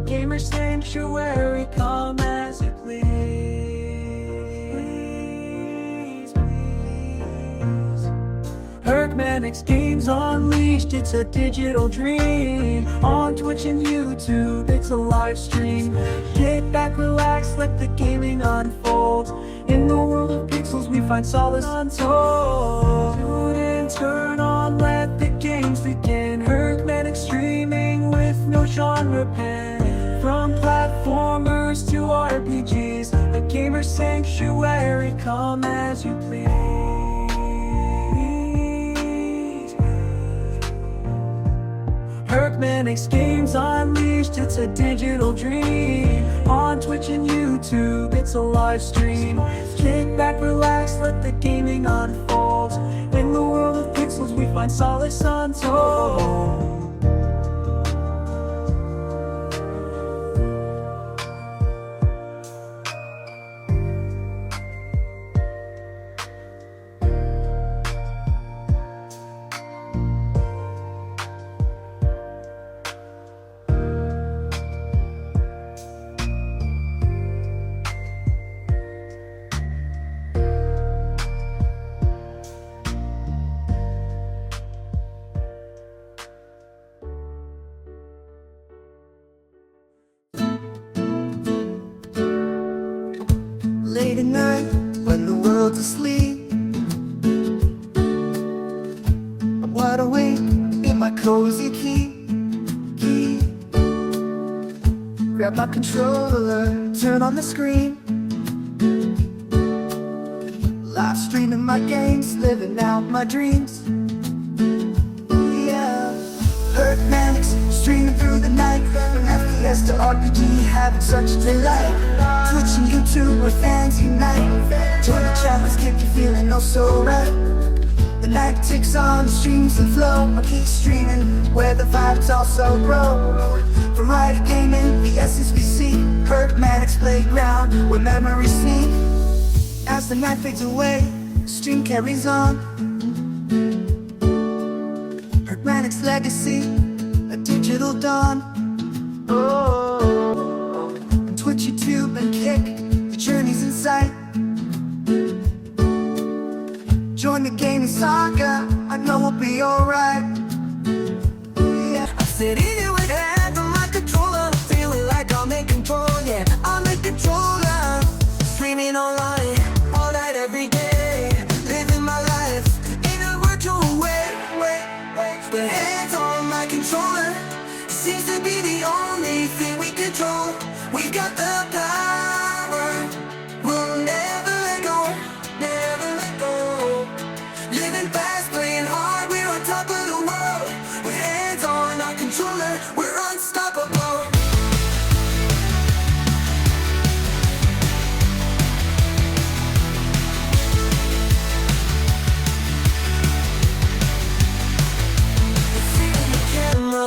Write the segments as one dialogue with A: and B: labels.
A: gamer sanctuary, come as you please, please. Hercmanix Games Unleashed, it's a digital dream. On Twitch and YouTube, it's a live stream. Kick back, relax, let the gaming unfold. In the world of pixels, we find solace untold. Tune in, turn on, let the games begin. Hercmanix streaming with no genre pen. From platformers to RPGs, a gamer sanctuary, come as you please. Hercmanix Games Unleashed, it's a digital dream. On Twitch and YouTube, it's a live stream. Kick back, relax, let the gaming unfold. In the world of pixels, we find solace untold.
B: Late at night, when the world's asleep, I'm wide awake in my cozy key. Grab my controller, turn on the screen, live streaming my games, living out my dreams. Yeah, Hercmanix streaming through the night, from FPS to RPG, having such a delight. Twitch and YouTube where fans unite. Join the chat, let's get you feeling oh so right. The night ticks on, the streams and flow. I keep streaming where the vibes also grow. From Riot Gaming, the SSBC, Hercmanix Playground where memories sleep. As the night fades away, the stream carries on. Hercmanix Legacy, a digital dawn. Oh, on Twitch, YouTube, and Kick, the journey's in sight. Join the gaming saga, I know we'll be alright. Yeah, I'm sitting here with hands on my controller, feeling like I'm in control. Yeah, I'm in controller, streaming online, all night, every day, living my life in a virtual way. But hands on my controller seems to be the only thing we control. We got the power, we'll never let go, never let go. Living fast, playing hard, we're on top of the world. With hands on our controller, we're unstoppable.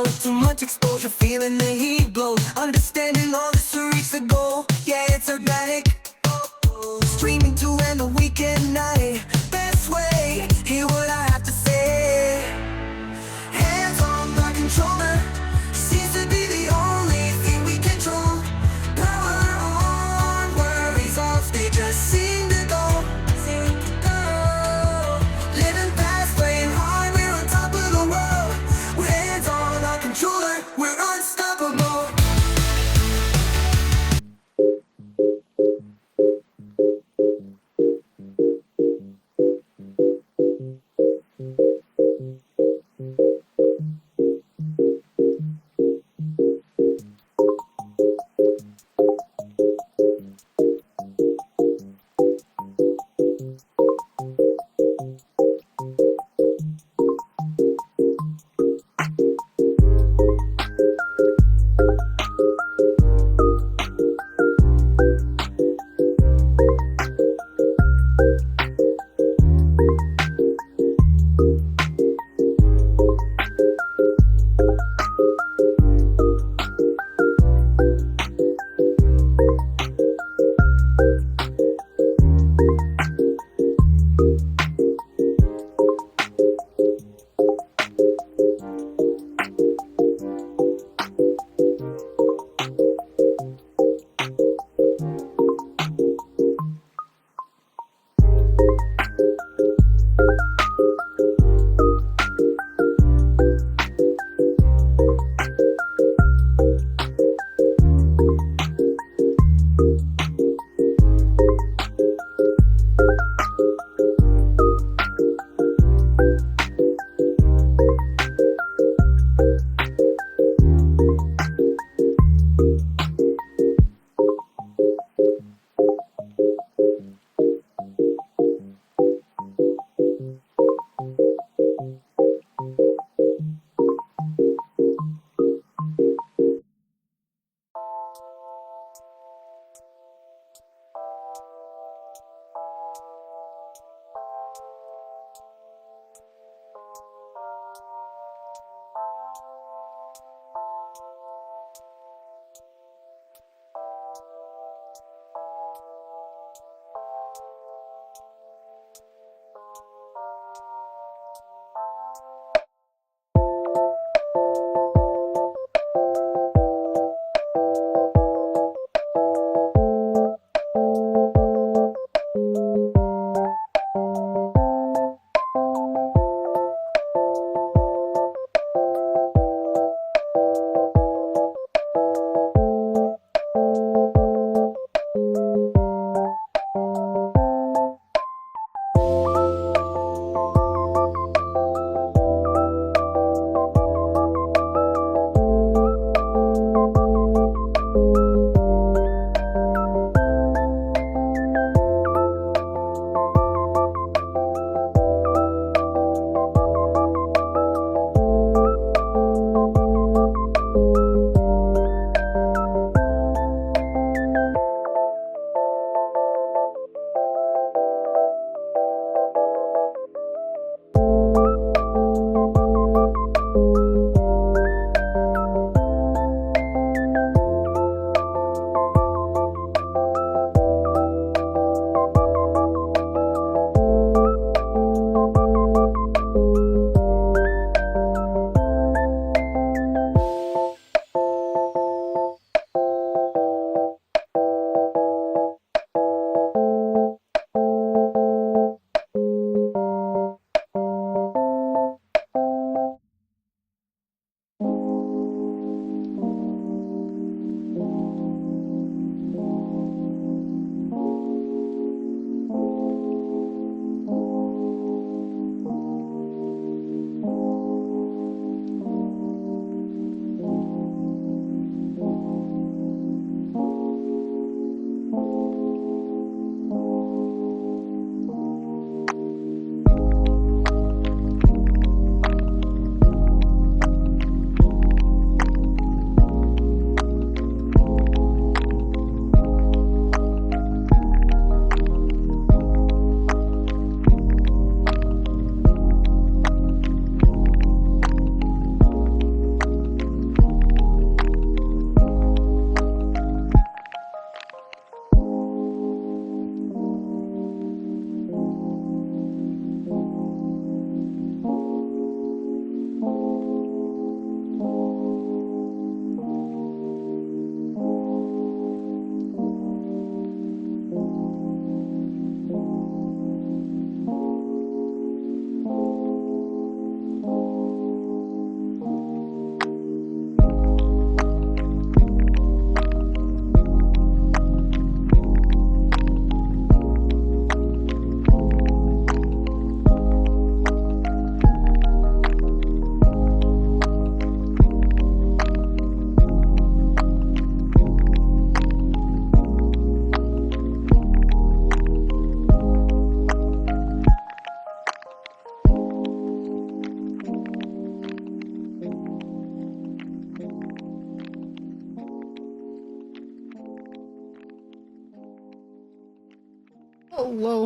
B: With too much exposure, feeling the heat blow, understanding all this to reach the goal. Yeah, it's organic. Streaming to end the weekend night, best way, hear what I have to say. Hands on my controller, seems to be the only thing we control. Power on, worries off, they just seem to go. Living fast, playing hard, we're on top of the world. With hands on our controller, we're unstoppable.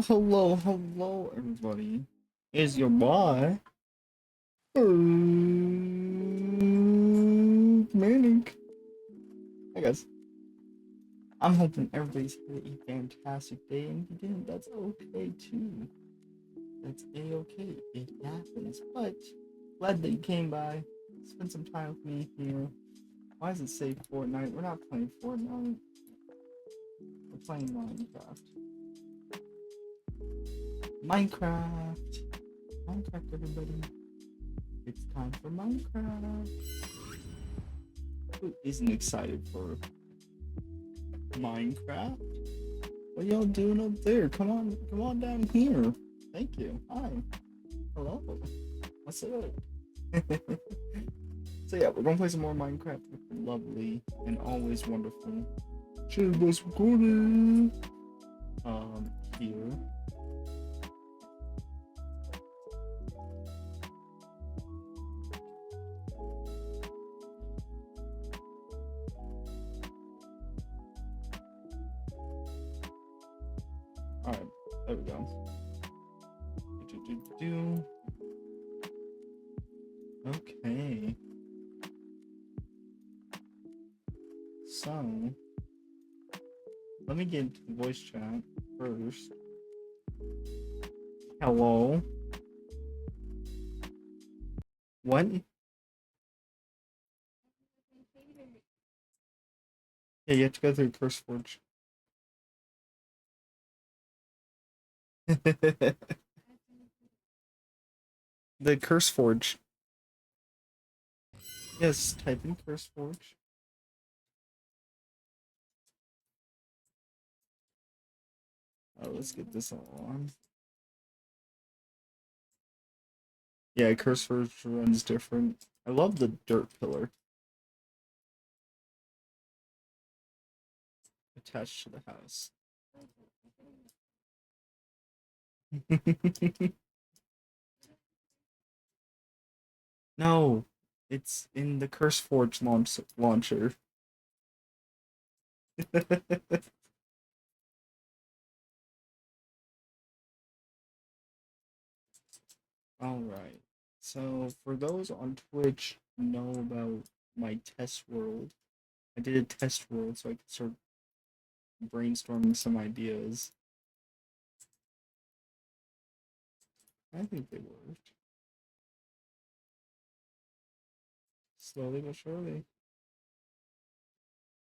C: Hello, everybody. Is your boy, Manic. I guess. I'm hoping everybody's had a fantastic day, and if you didn't, that's okay too. That's a-okay. It happens. But glad that you came by, spend some time with me here. Why does it say Fortnite? We're not playing Fortnite. We're playing Minecraft. Minecraft, everybody. It's time for Minecraft. Who isn't excited for Minecraft? What y'all doing up there? Come on down here. Thank you. Hi. Hello. What's up? So yeah, we're gonna play some more Minecraft with the lovely and always wonderful Shameless Recording. Here. Alright, there we go. Okay. So, let me get into the voice chat first. Hello? What? Yeah, you have to go through CurseForge. The CurseForge. Yes, type in CurseForge. Let's get this all on. Yeah, CurseForge runs different. I love the dirt pillar attached to the house. No, it's in the CurseForge launcher. Alright, so for those on Twitch who know about my test world, I did a test world so I could start brainstorming some ideas. I think they worked. Slowly but surely.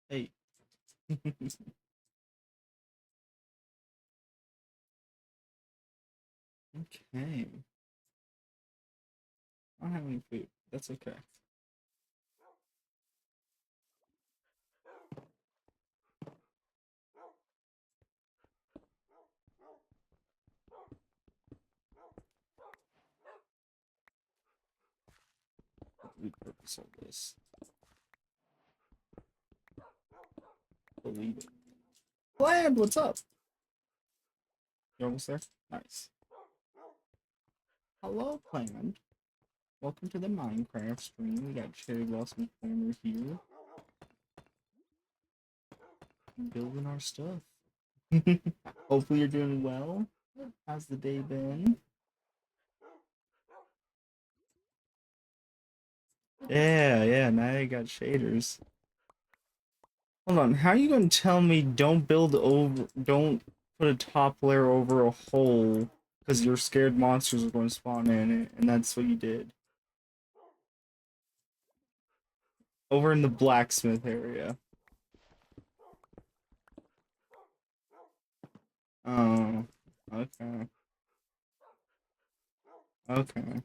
C: Hey. Okay. I don't have any food. That's okay. Repurpose all this. Believe it. Bland, what's up? You almost there? Nice. Hello, Plant. Welcome to the Minecraft stream. We got Cherry Blossom Corner here. Building our stuff. Hopefully you're doing well. How's the day been? Yeah, now you got shaders. Hold on, how are you gonna tell me don't put a top layer over a hole because you're scared monsters are going to spawn in it, and that's what you did? Over in the blacksmith area. Oh, okay. Okay.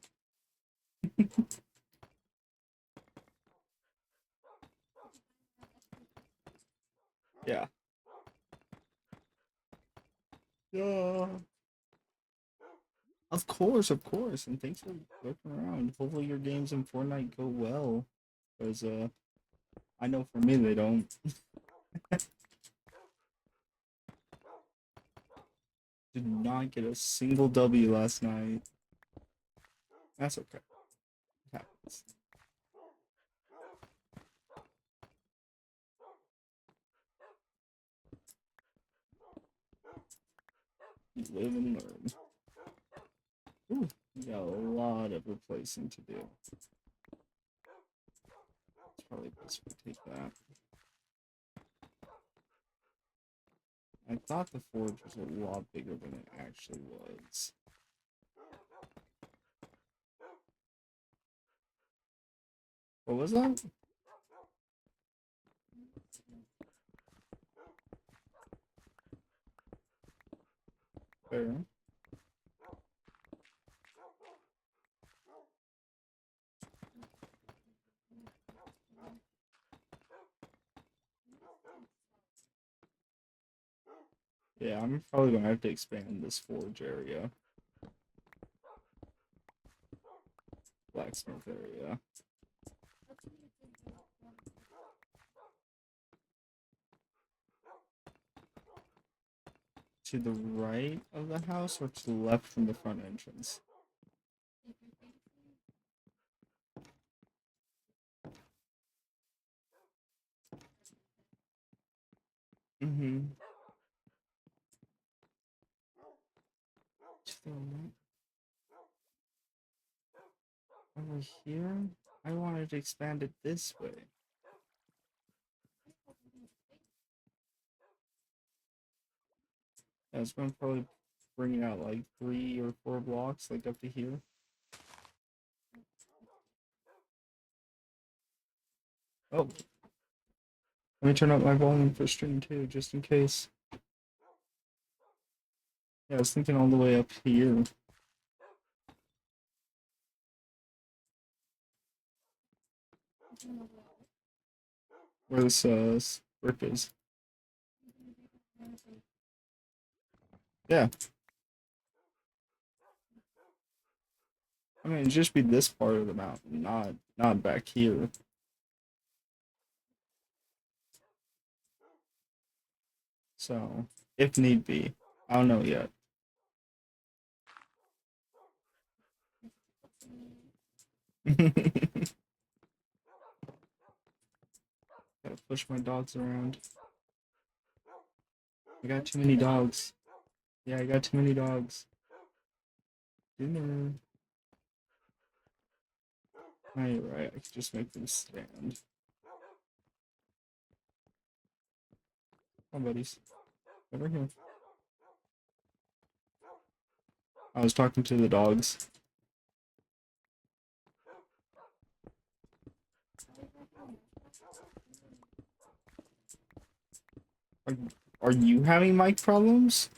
C: Yeah. Yeah. Of course, and thanks for looking around. Hopefully your games in Fortnite go well, because I know for me they don't. Did not get a single W last night. That's okay. It happens. Live and learn. Ooh, we got a lot of replacing to do. It's probably best we take that. I thought the forge was a lot bigger than it actually was. What was that? Fair. Yeah, I'm probably gonna have to expand this forge area. Blacksmith area. To the right of the house or to the left from the front entrance? Mm-hmm. To the right. Over here? I wanted to expand it this way. I was going to probably bring it out like 3 or 4 blocks, like up to here. Oh. Let me turn up my volume for stream too, just in case. Yeah, I was thinking all the way up here. Where this brick is. Yeah. I mean, it'd just be this part of the mountain, not back here. So, if need be. I don't know yet. Gotta push my dogs around. I got too many dogs. Yeah, I got too many dogs. Dinner. Oh, you're right. I could just make them stand. Come on, buddies. Over here. I was talking to the dogs. Are, are you having mic problems?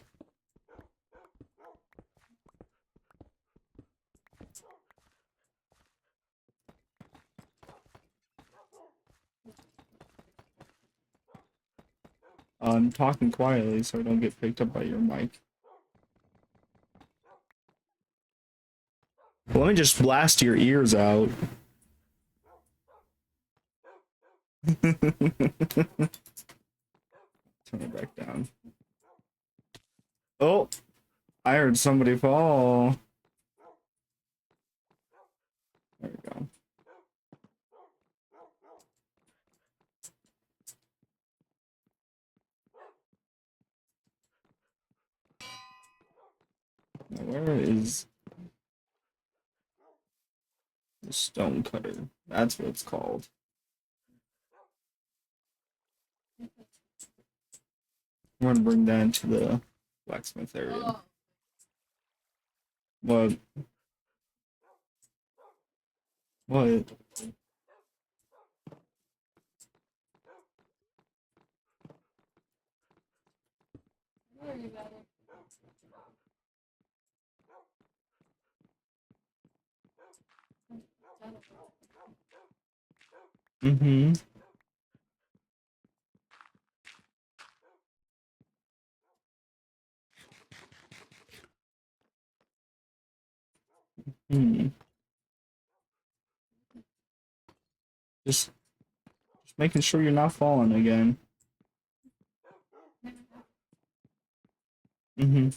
C: I'm talking quietly so I don't get picked up by your mic. Well, let me just blast your ears out. Turn it back down. Oh, I heard somebody fall. There we go. Now where is the stone cutter? That's what it's called. I'm gonna bring that into the blacksmith area. What? What? Mm-hmm. Hmm. Just making sure you're not falling again. Mm-hmm.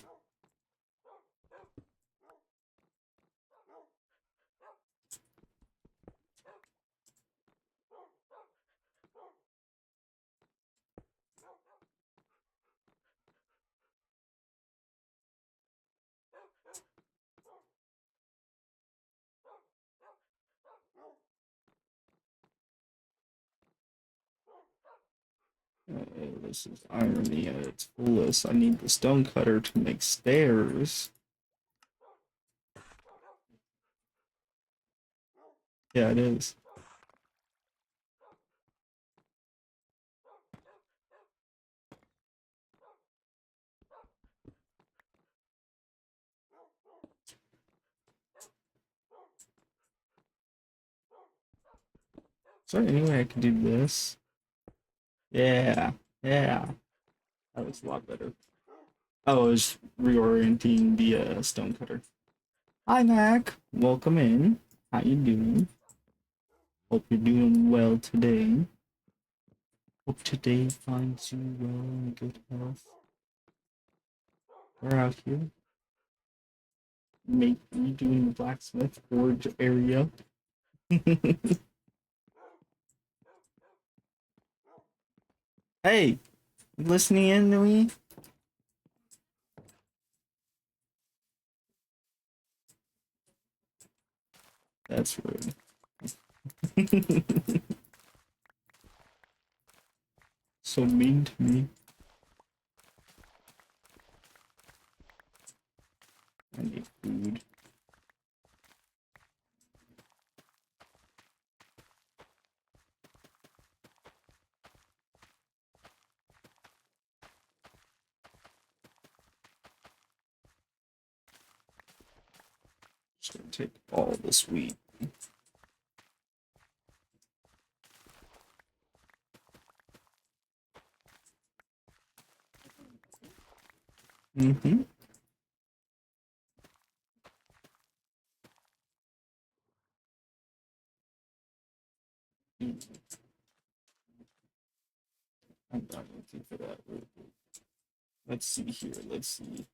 C: This is irony at its fullest. I need the stone cutter to make stairs. Yeah, it is. Is there any way I could do this? Yeah, yeah. That was a lot better. Oh, I was reorienting the stone cutter. Hi, Mac. Welcome in. How you doing? Hope you're doing well today. Hope today finds you well and good health. We're out here. Make me doing the blacksmith forge area. Hey, you listening in to me? That's rude. So mean to me. I need food. Just gonna take all this wheat. Mm-hmm. I'm not looking for that. Let's see here. Let's see.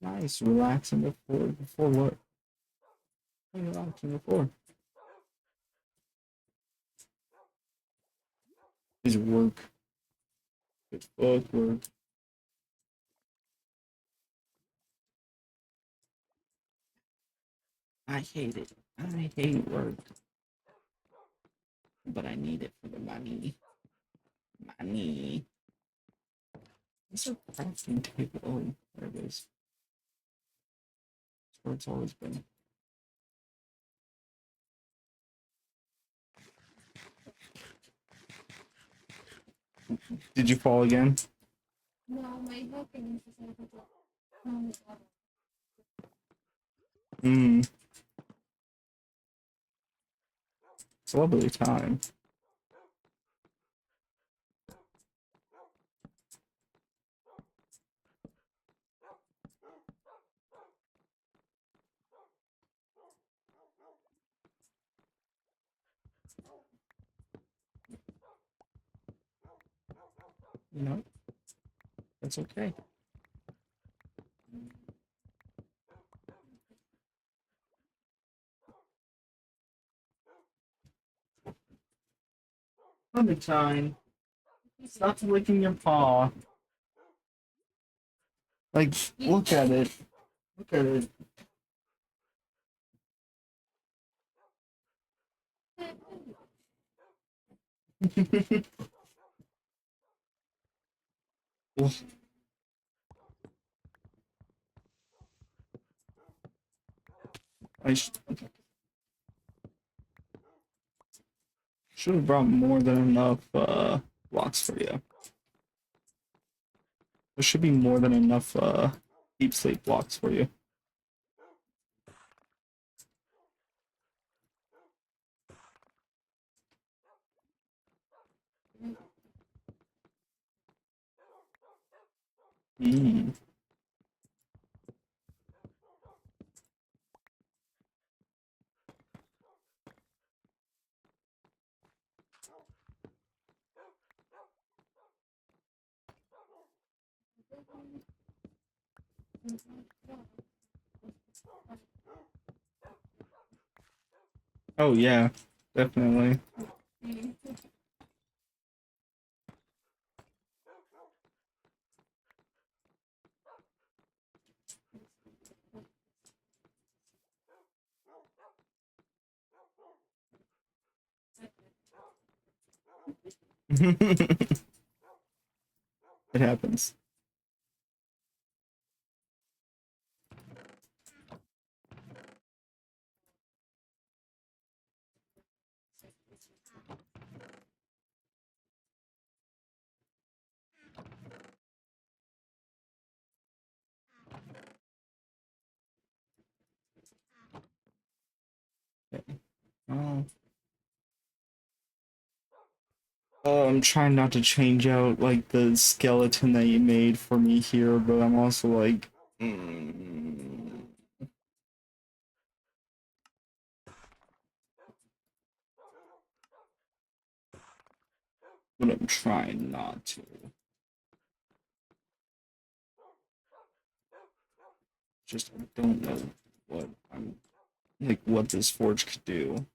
C: Nice, relaxing before. Before what? What are you relaxing before? Is work. It's fuck work. I hate it. I hate work. But I need it for the money. Money. What's a crafting table? Oh, there it is. That's where it's always been. Did you fall again?
D: No, my hoping is
C: Hmm. It's a lovely time. You know, that's okay. Clementine, stop licking your paw. Like, look at it. Look at it. I should have brought more than enough blocks for you. There should be more than enough deep sleep blocks for you. Mm. Oh yeah, definitely. It happens. Okay. Oh. I'm trying not to change out like the skeleton that you made for me here, but I'm also like, but I'm trying not to. Just I don't know what I'm like what this forge could do.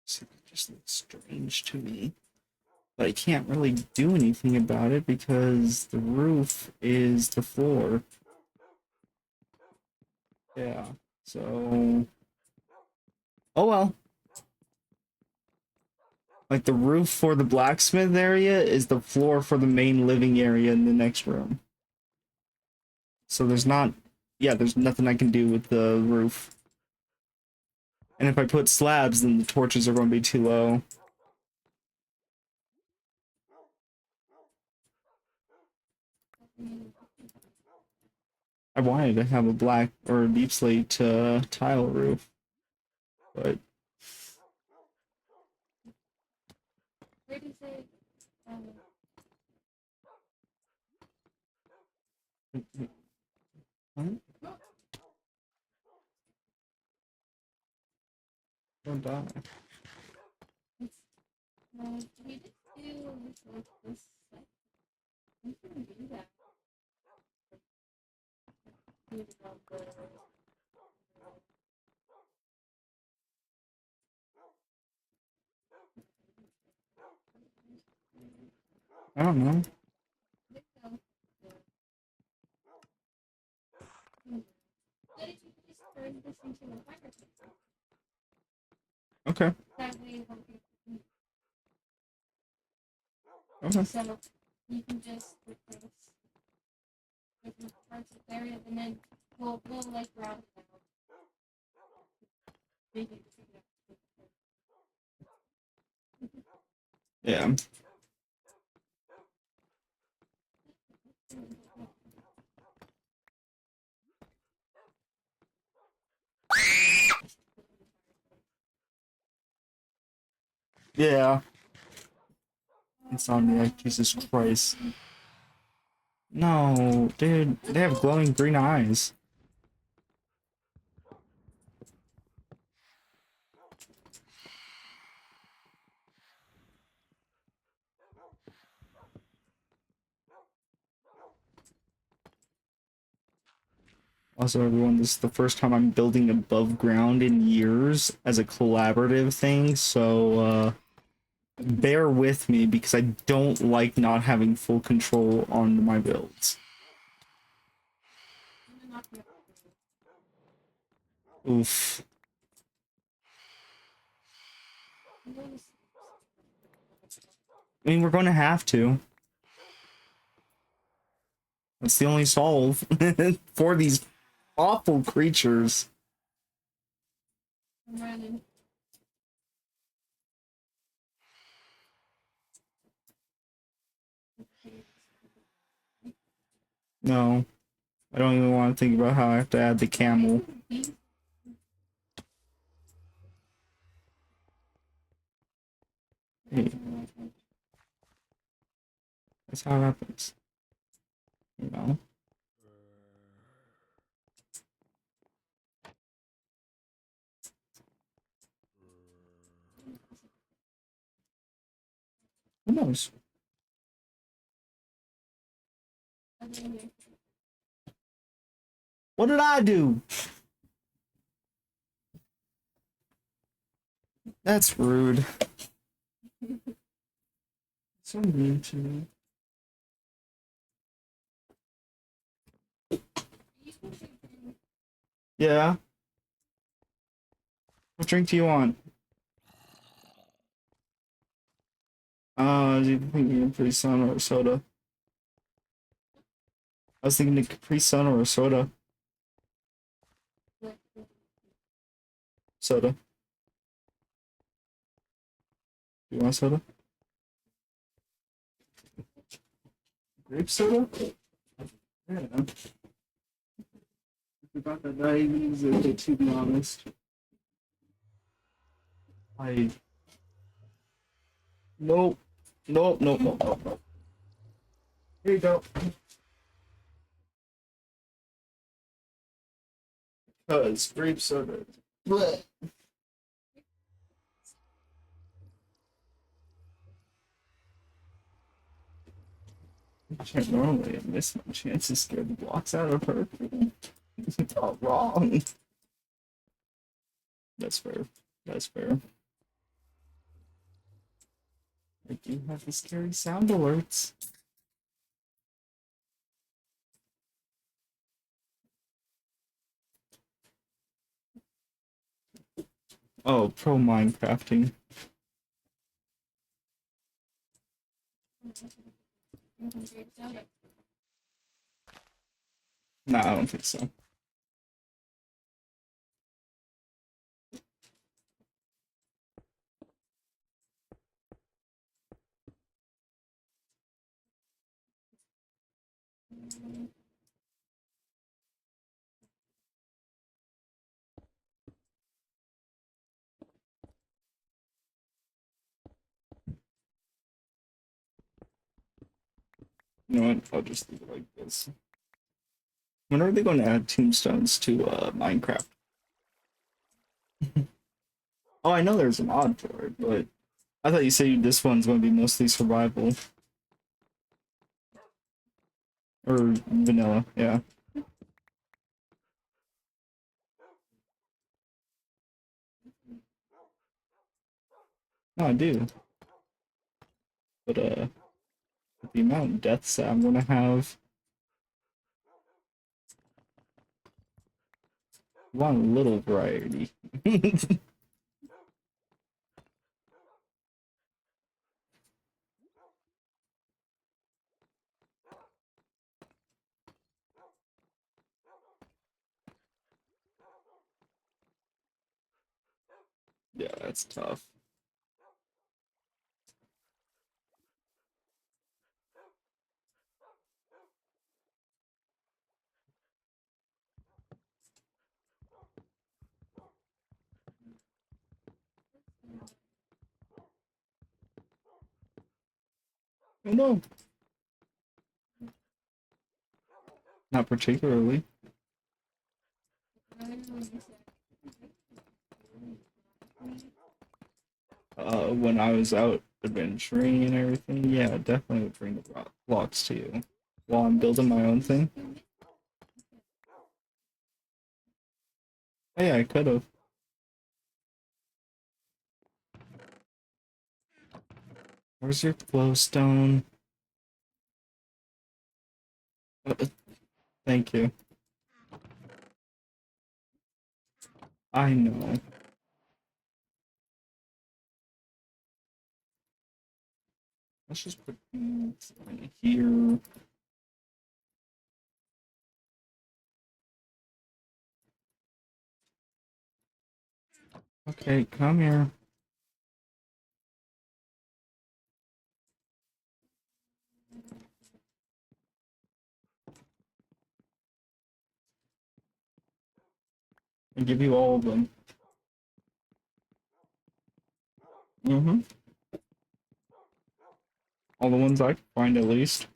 C: So it just looks strange to me. But I can't really do anything about it because the roof is the floor. Yeah. So oh well. Like the roof for the blacksmith area is the floor for the main living area in the next room. So there's not, yeah, there's nothing I can do with the roof. And if I put slabs, then the torches are going to be too low. I wanted to have a black or a deep slate tile roof, but
D: Where does it?
C: what? Don't die.
D: We just do like this. Like, we can do that. Do it on the-
C: I don't know.
D: What if you just turn this into a fireplace?
C: Okay.
D: That way it won't be.
C: Okay.
D: So you can just replace different parts of the area, and then we'll like route it out. Maybe we can do
C: Yeah. Yeah. Insomniac, Jesus Christ. No, dude, they have glowing green eyes. Also, everyone, this is the first time I'm building above ground in years as a collaborative thing, so bear with me because I don't like not having full control on my builds. Oof. I mean, we're going to have to. That's the only solve for these awful creatures.
D: I'm running.
C: No, I don't even want to think about how I have to add the camel. Hey, that's how it happens. You know? Who knows? What did I do? That's rude. So mean to me. Yeah? What drink do you want? Do you think a Capri Sun or a soda? I was thinking a Capri Sun or a soda. Soda. You want soda? Grape soda? Yeah. I forgot that I use it, to be honest. I. Nope. Nope, nope, nope, nope, nope. Here you go. Because grape soda. Blech. Normally I miss my chance to scare the blocks out of her. It's all wrong. That's fair. That's fair. I do have the scary sound alerts. Oh, pro Minecrafting. Nah, I don't think so. You know what? I'll just leave it like this. When are they going to add tombstones to Minecraft? Oh, I know there's a mod for it, but I thought you said this one's going to be mostly survival. Or vanilla, yeah. No, I do. But, with the amount of deaths that I'm going to have, I want a little variety. Yeah, that's tough. Oh no, not particularly. When I was out adventuring and everything, yeah, definitely would bring the blocks to you while I'm building my own thing. Oh, yeah, I could have. Where's your glowstone? Thank you. I know. Let's just put these in here. Okay, come here. I give you all of them. Mm-hmm. All the ones I can find, at least.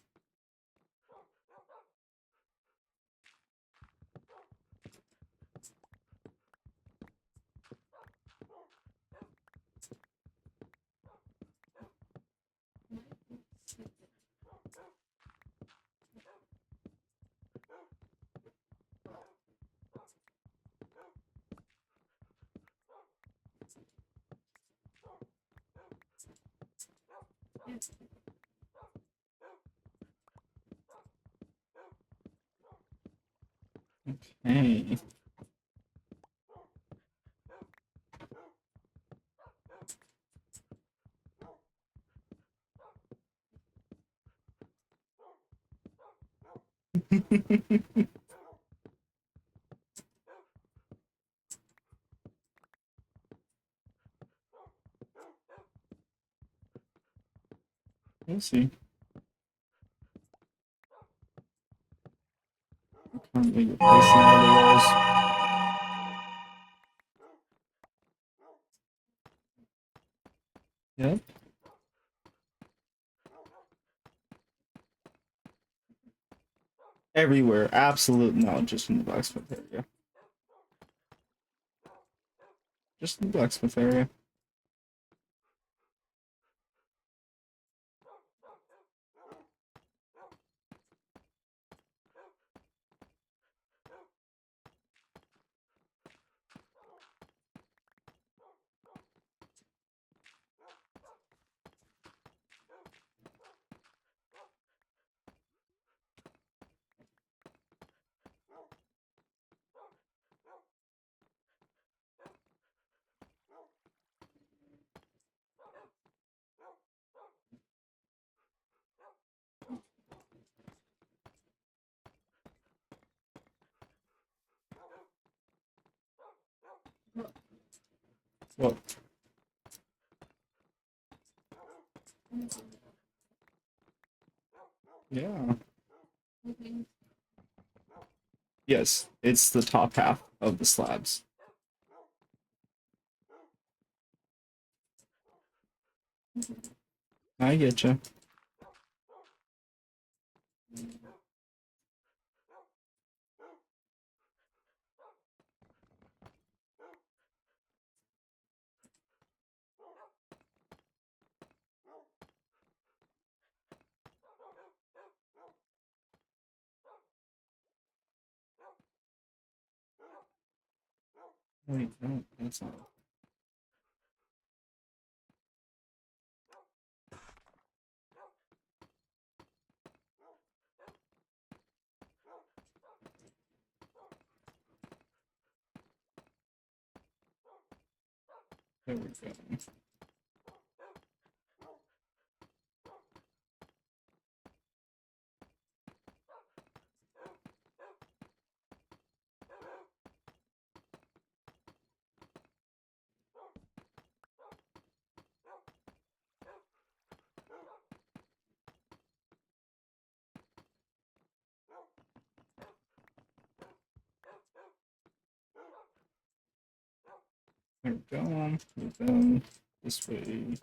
C: Okay. We'll see. Currently replacing all the walls. Yep. Everywhere. Absolute no, just in the blacksmith area. Just in the blacksmith area. Well, yeah. Yes, it's the top half of the slabs. I get you. Wait, no, that's not. There we go. There we go. Move them this way.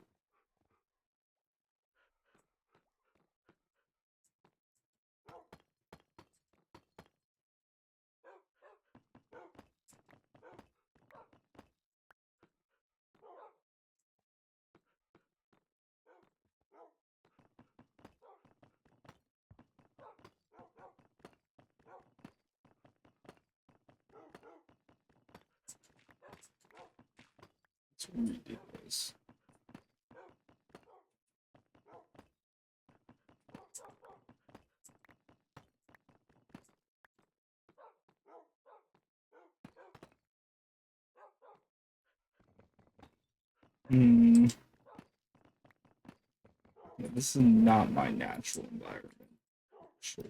C: That's what we did this. Hmm. Yeah, this is not my natural environment. Sure.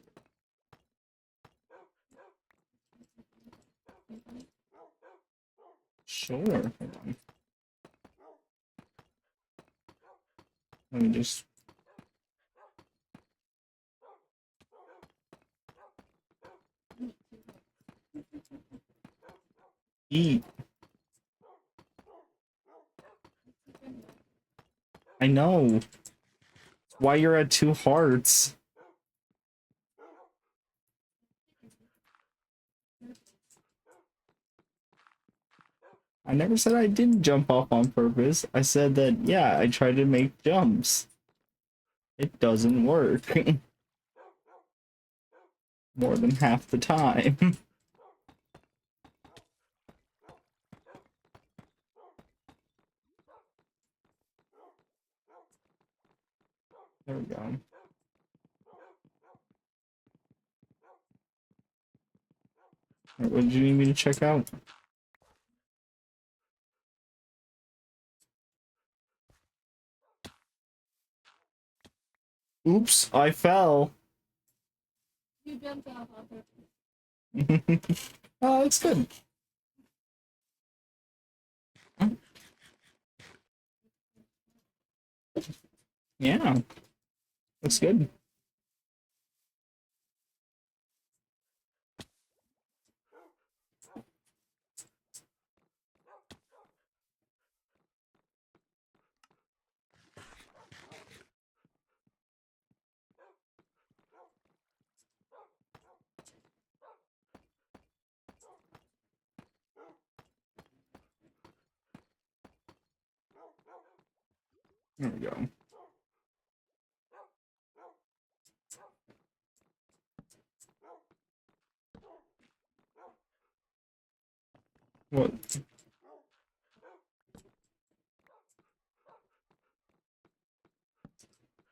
C: Sure. Hold on. Let me just. Eat. I know. Why you're at 2 hearts. I never said I didn't jump off on purpose. I said that, yeah, I tried to make jumps. It doesn't work. More than half the time. There we go. Alright, what did you need me to check out? Oops, I fell.
D: You jumped off on purpose.
C: Oh, that's good. Yeah, looks good. There we go. What?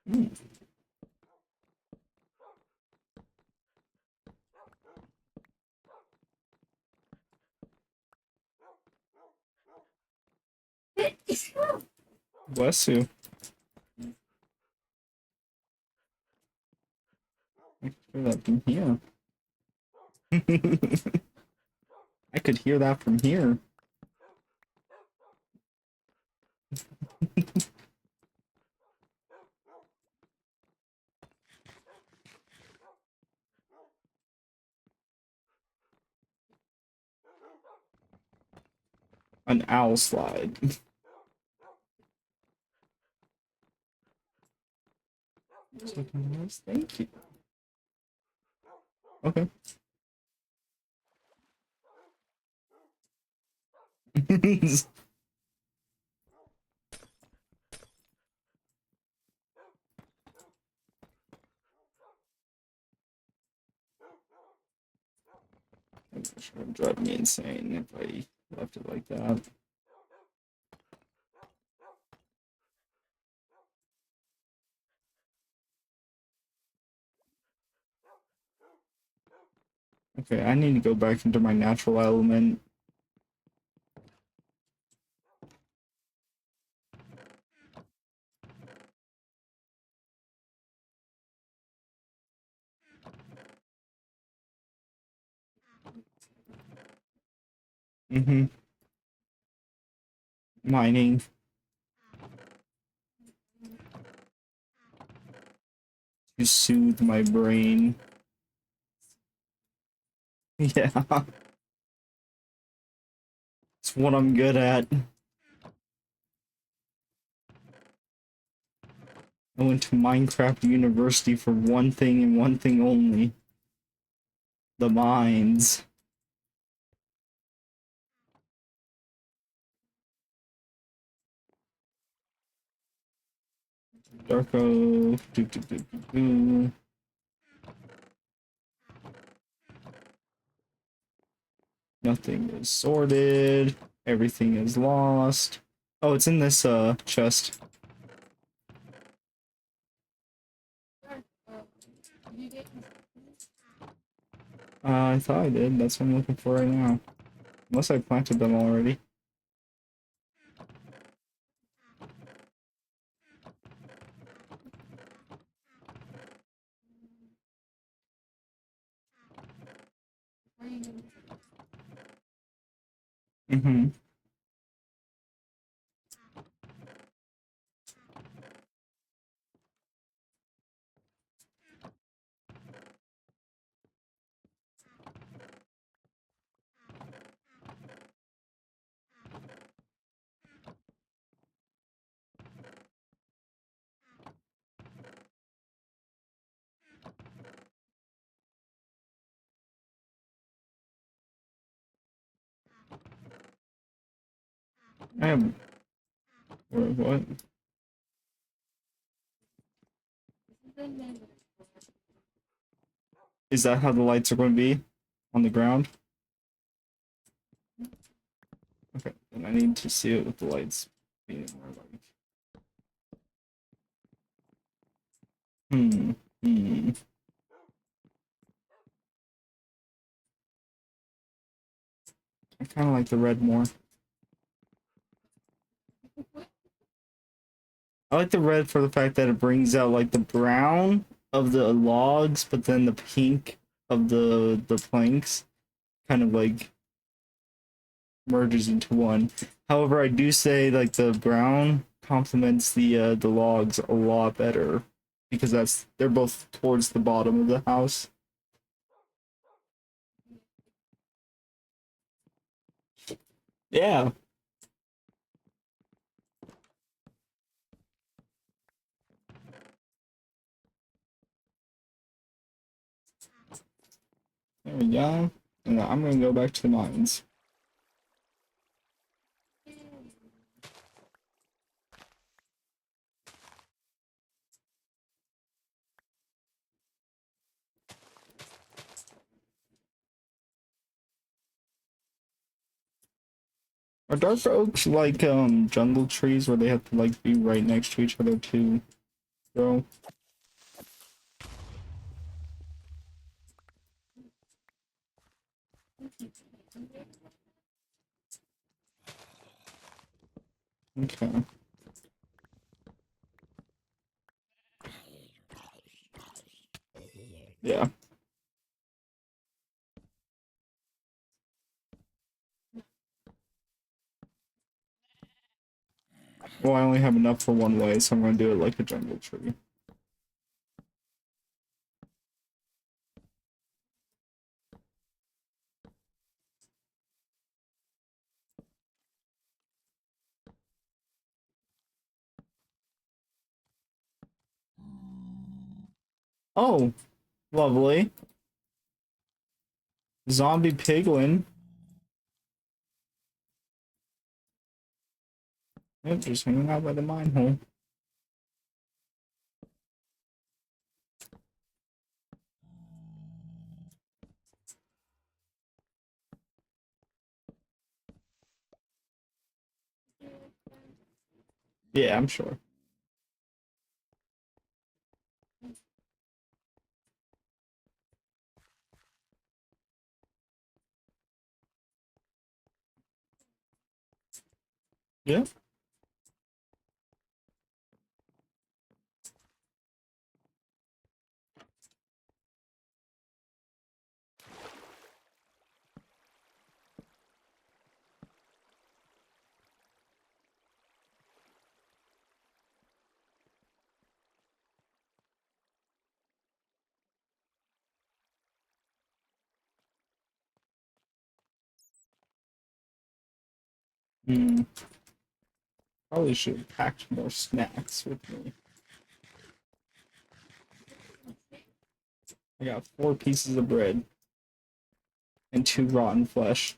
C: Hmm. Bless you. I could hear that from here. I could hear that from here. An owl slide. Thank you. Okay. It would drive me insane if I left it like that. Okay, I need to go back into my natural element. Mm-hmm. Mining. To soothe my brain. Yeah. It's what I'm good at. I went to Minecraft University for one thing and one thing only. The mines. Darko. Do, do, do, do, do. Nothing is sorted. Everything is lost. Oh, it's in this chest.
D: You get
C: I thought I did. That's what I'm looking for right now. Unless I planted them already.
D: where you
C: Mm-hmm. I am. What? Is that how the lights are going to be on the ground? Okay, then I need to see it with the lights being more like. Hmm. Hmm. I kind of like the red more. I like the red for the fact that it brings out like the brown of the logs, but then the pink of the planks kind of like merges into one. However, I do say like the brown complements the logs a lot better because they're both towards the bottom of the house. Yeah. There we go. And I'm gonna go back to the mines. Are dark oaks like jungle trees where they have to like be right next to each other to grow? Okay. Yeah. Well, I only have enough for one way, so I'm gonna do it like a jungle tree. Oh, lovely. Zombie piglin. Yep, just hanging out by the mine hole. Yeah, I'm sure. Yeah. Hmm. Probably should have packed more snacks with me. I got 4 pieces of bread and 2 rotten flesh.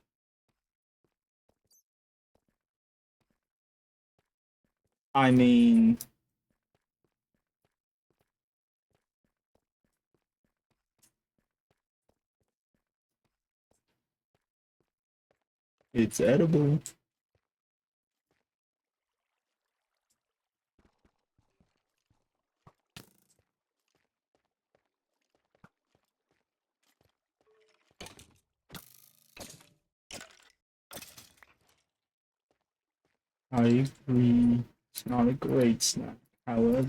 C: I mean, it's edible. I agree. It's not a great snack. However,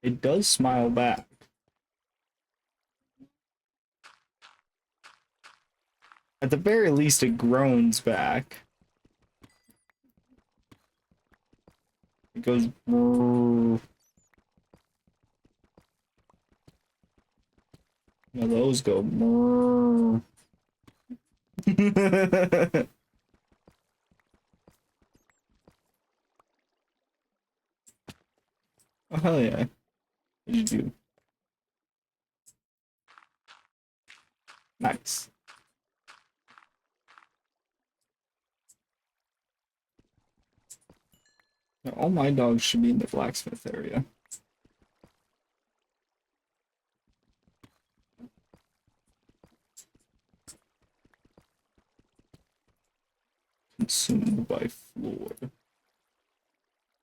C: it does smile back. At the very least, it groans back. It goes. Brrr. Now those go. Brrr. Oh, hell yeah. What did you do? Nice. Now, all my dogs should be in the blacksmith area. Consumed by floor.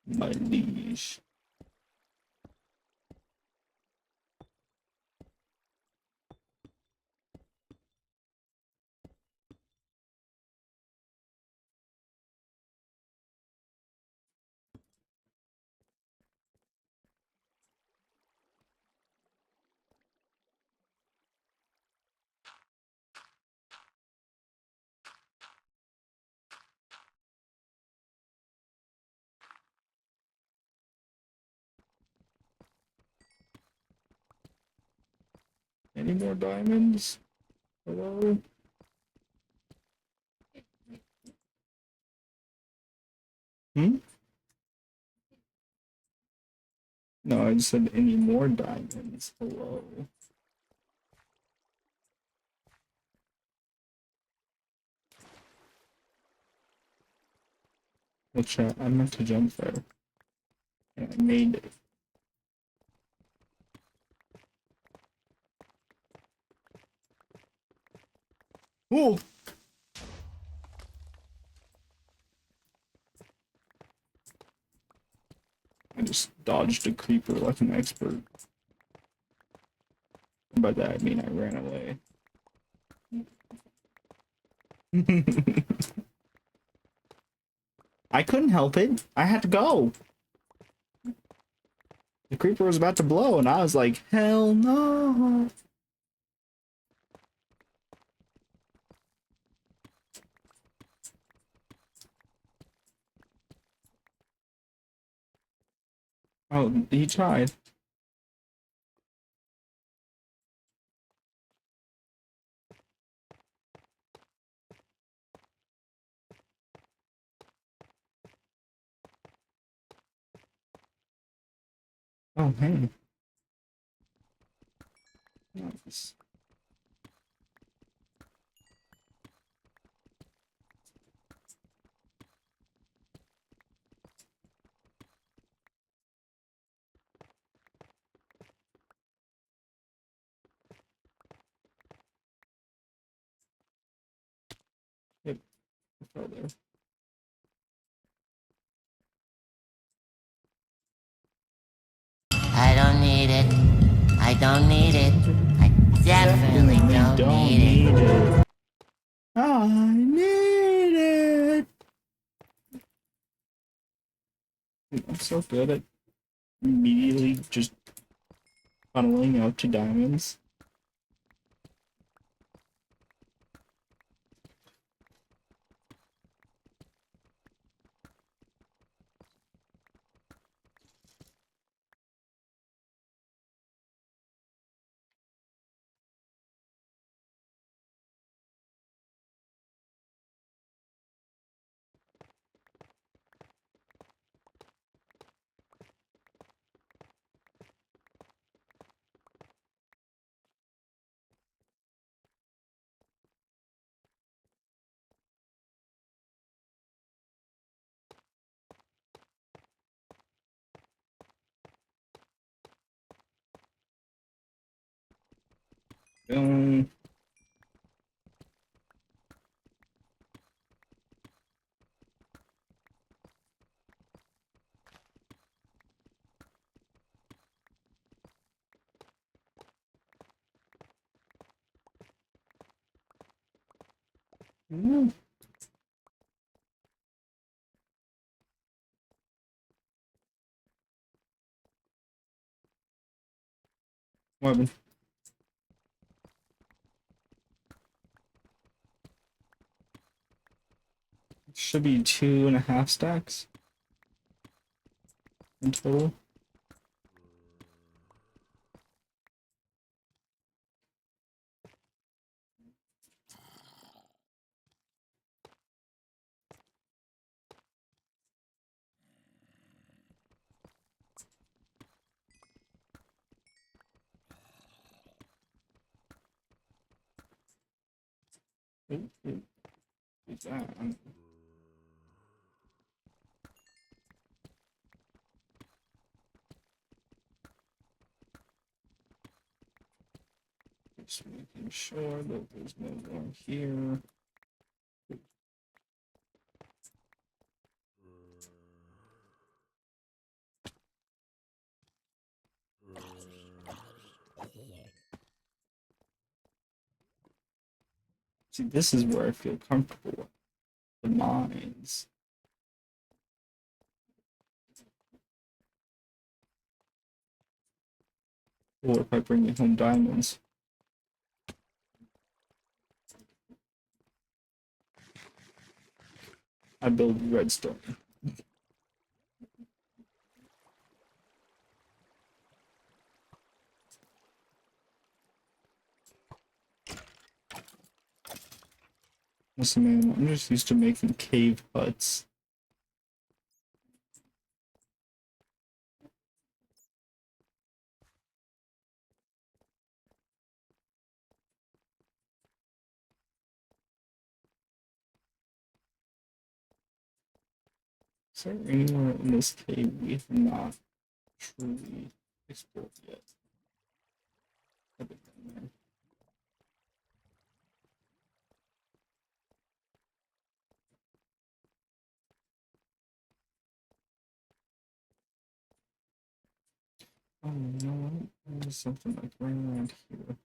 C: My liege. Any more diamonds? Hello? Hmm? No, I just said any more diamonds. Hello. Which I meant to jump there. And I made it. Oh! I just dodged a creeper like an expert. By that I mean I ran away. I couldn't help it. I had to go. The creeper was about to blow, and I was like, hell no. Oh, he tried. Oh, hey. Nice. Yep, I fell there.
E: I don't need it. I don't need it. I definitely don't need it.
C: it. I need it. I'm so good at immediately just funneling out to diamonds. Um, mm, what? Should be 2.5 stacks in total. What's that? Just making sure that there's no more here. See, this is where I feel comfortable. The mines. Or if I bring you home diamonds. I build redstone. Listen, man, I'm just used to making cave huts. Is there anywhere in this cave we have not truly explored yet? I've been down there. Oh, you know what? There's something like right around here.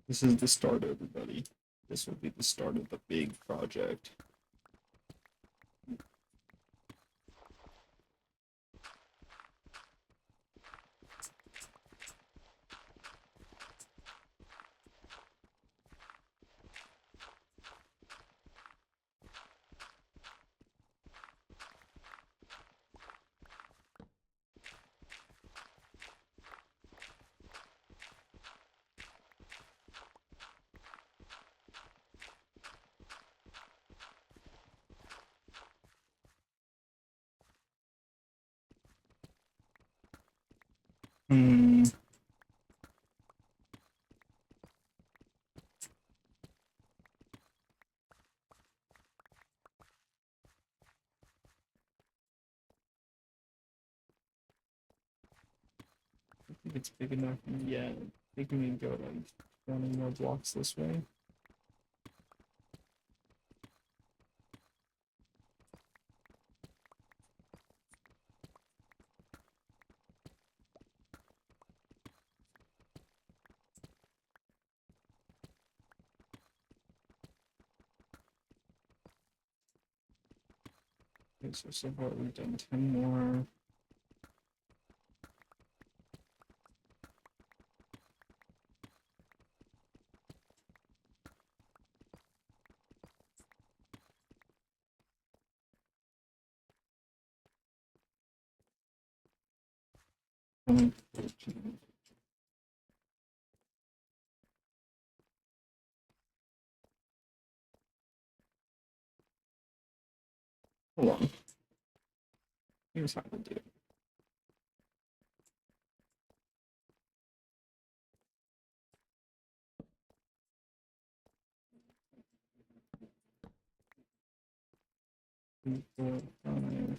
C: This is the start, everybody. This will be the start of the big project. Hmm. I think it's big enough yet. I think we need to go like 20 more blocks this way. Okay, so far we've done 10 more. Hold on. Here's how to do it. Three, four, five.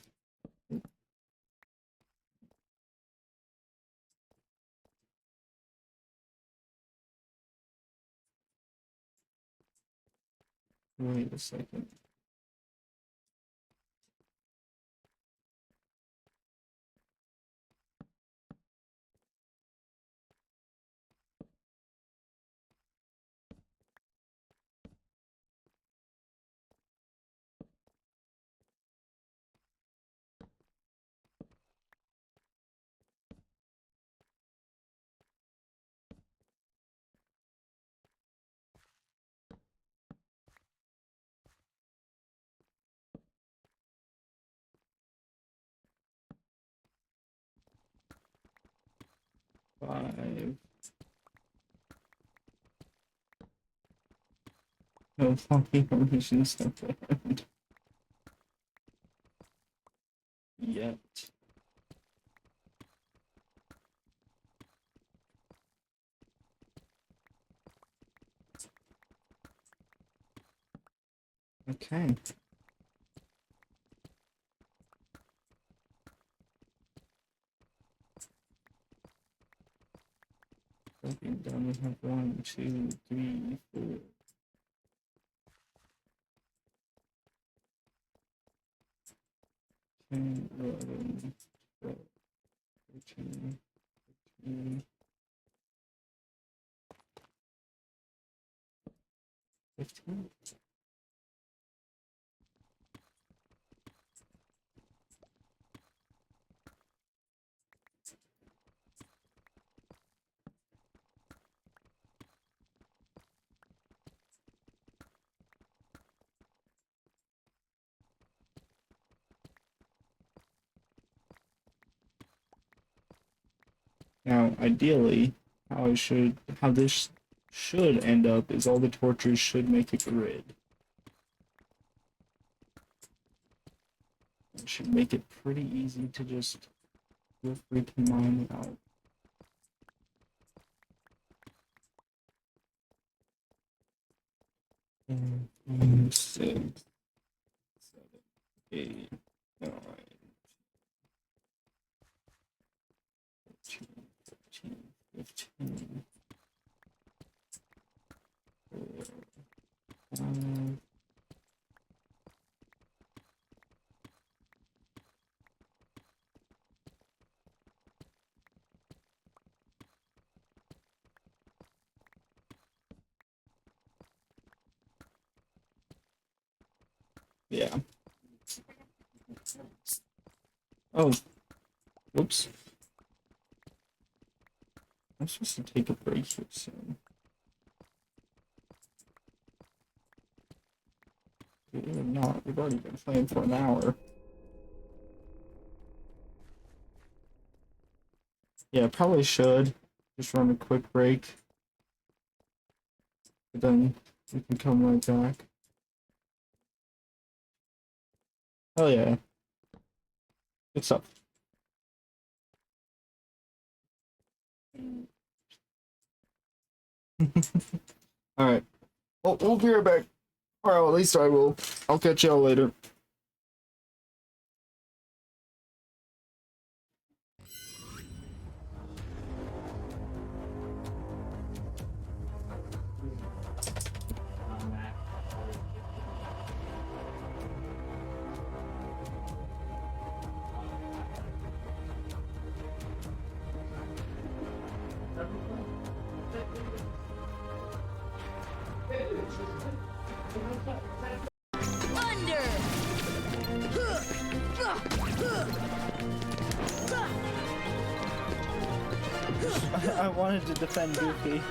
C: Wait a second. 5. No funky permissions have been yet. Okay. Being done, we have 1, 2, 3, 4. 10, 11, 12, 13, 14, 15. Now, ideally, how this should end up is all the torches should make a grid. It should make it pretty easy to just feel free to mine it out. And 6, 7, 8, 9, 13, 14, 15, 4, 5. Yeah. Oh, whoops. I'm supposed to take a break here soon. Believe it or not, we've already been playing for an hour. Yeah, probably should just run a quick break. But then we can come right back. Oh yeah. Good stuff. Alright. Well, we'll be right back. Or at least I will. I'll catch y'all later. I wanted to defend Goofy.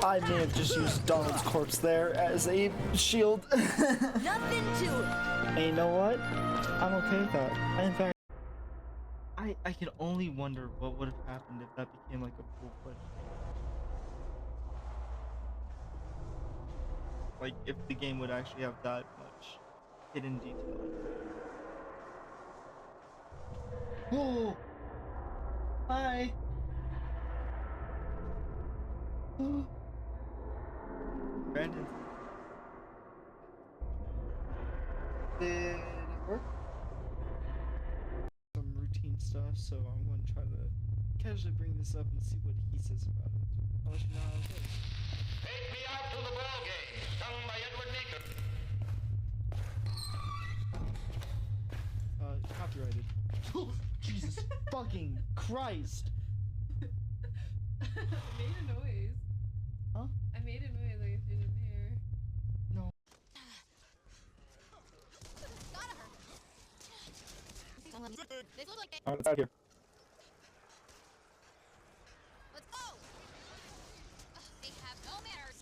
C: I may have just used Donald's corpse there as a shield.
F: Nothing to it.
C: And you know what? I'm okay with that. In fact, I can only wonder what would have happened if that became like a full-fledged game. Like, if the game would actually have that much hidden detail. Whoa! Hi! Brandon. Did it work? Some routine stuff, so I'm going to try to casually bring this up and see what he says about it. I'll let you know how it goes.
G: Take me out to the ball game, sung by Edward Meeker.
C: Copyrighted. Jesus fucking Christ!
D: I made a noise.
C: Huh?
D: I made a noise like if you didn't hear.
C: No.
F: This looks like it.
C: Alright, let's out here.
F: Let's go. They have no manners.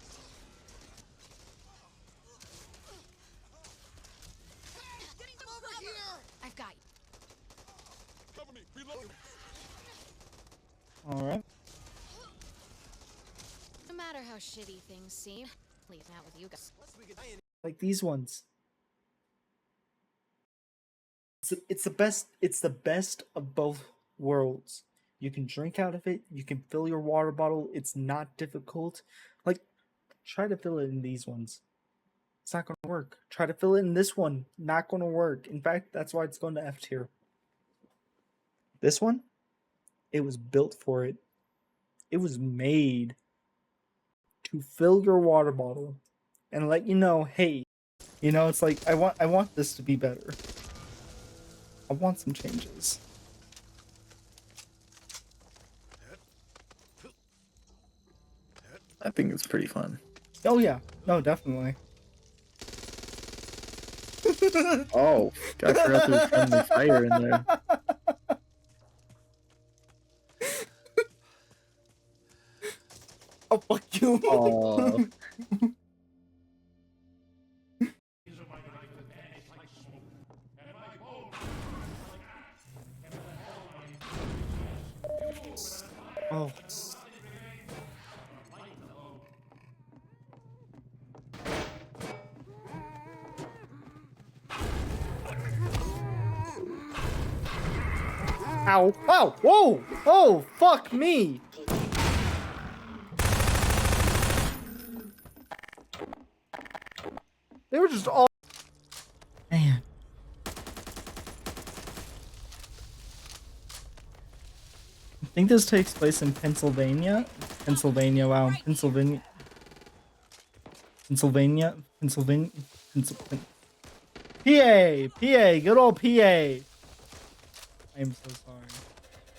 C: Alright.
F: No matter how shitty things seem, at least not with you guys.
C: Like these ones. It's the best. It's the best of both worlds. You can drink out of it. You can fill your water bottle. It's not difficult. Like, try to fill it in these ones. It's not gonna work. Try to fill it in this one. Not gonna work. In fact, that's why it's going to F tier. This one, it was built for it. It was made to fill your water bottle and let you know, hey, you know, it's like I want this to be better. I want some changes. I think it's pretty fun. Oh yeah, no, definitely.
H: Oh, I forgot there's friendly fire in there.
C: Oh fuck you!
H: Oh,
C: Oh. Ow! Ow! Whoa! Oh! Fuck me! They were just all. Man. I think this takes place in Pennsylvania. Pennsylvania, wow. Pennsylvania. Pennsylvania. Pennsylvania. Pennsylvania. PA! PA! Good old PA! I am so sorry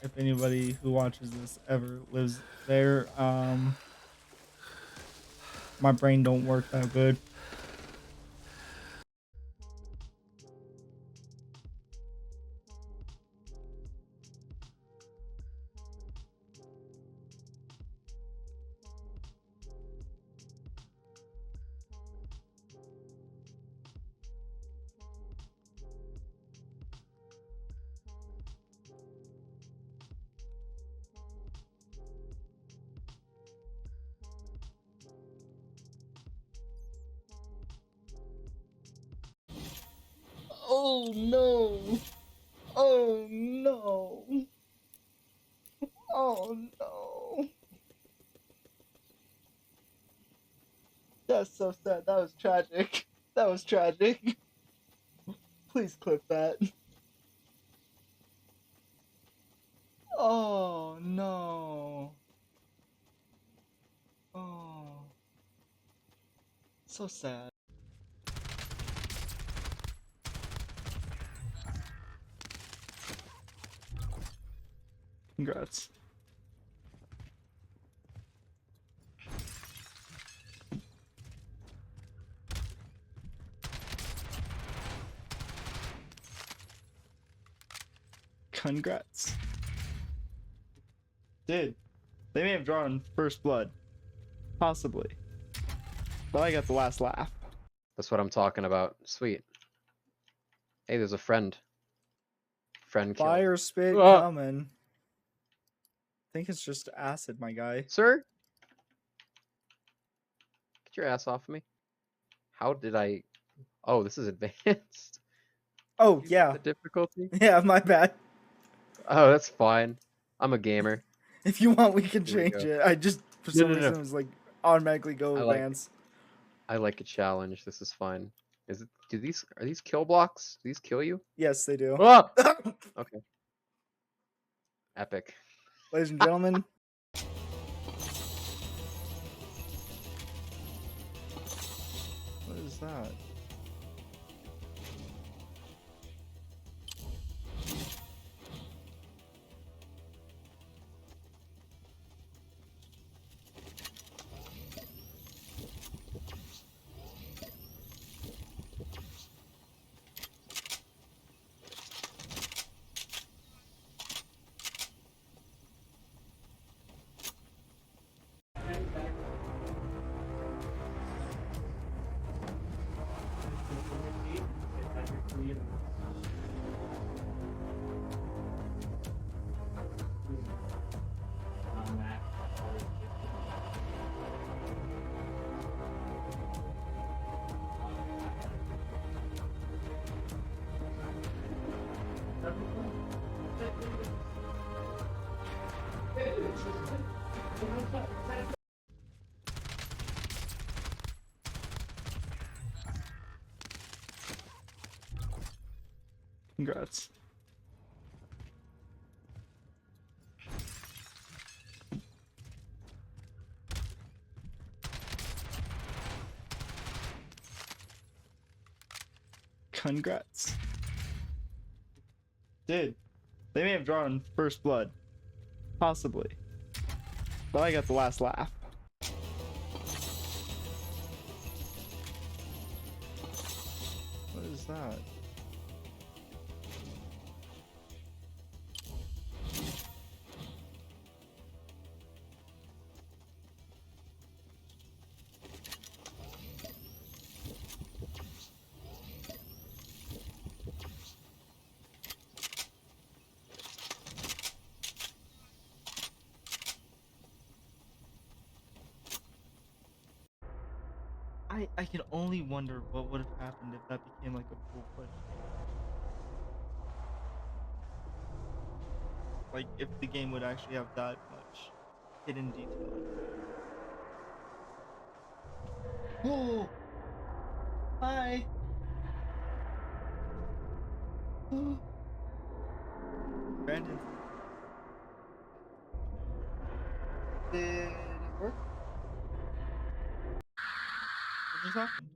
C: if anybody who watches this ever lives there. My brain don't work that good. Oh no! Oh no! Oh no! That's so sad. That was tragic. That was tragic. Please clip that. Oh no! Oh. So sad. Congrats. Congrats. Dude, they may have drawn first blood. Possibly. But I got the last laugh.
I: That's what I'm talking about. Sweet. Hey, there's a friend. Friend kill.
C: Fire spit
I: Ah.
C: coming. I think it's just acid, my guy.
I: Sir? Get your ass off of me. How did I... Oh, this is advanced.
C: Oh,
I: You
C: yeah.
I: got the difficulty?
C: Yeah, my bad.
I: Oh, that's fine. I'm a gamer.
C: If you want, we can
I: Here we
C: change
I: go.
C: it. I just, for
I: No,
C: some
I: no, no.
C: reason, it was like automatically go
I: I like it.
C: advance.
I: I like a challenge. This is fine. Is it? Are these kill blocks? Do these kill you?
C: Yes, they do.
I: Ah! Okay. Epic.
C: Ladies and gentlemen. What is that? Congrats. Congrats. Dude, they may have drawn first blood. Possibly. But I got the last laugh. What is that? I can only wonder what would have happened if that became like a full-fledged game. Like if the game would actually have that much hidden detail. Oh! Hi! Brandon. Did it work? What just happened?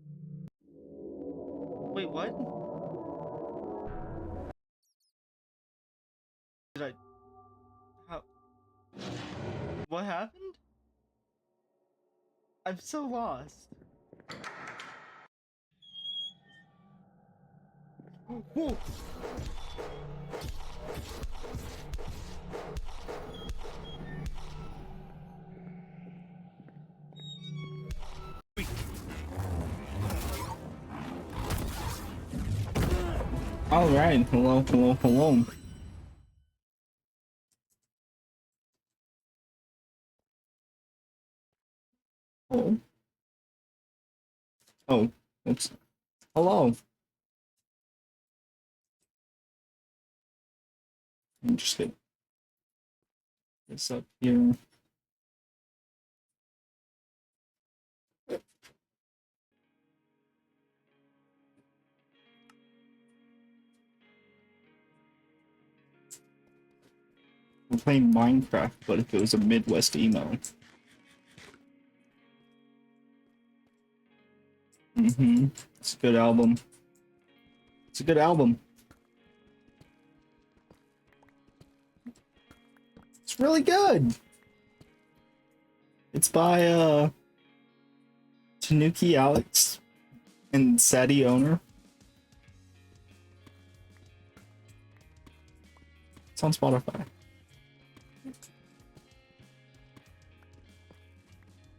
C: Wait, what? Did I... How... What happened? I'm so lost. Whoa! Alright, hello. Oh. Oh, oops. Hello. I'm just gonna this up here. We're playing Minecraft, but if it was a Midwest emo. It's a good album. It's a good album. It's really good. It's by Tanuki Alex and Sadie Owner. It's on Spotify.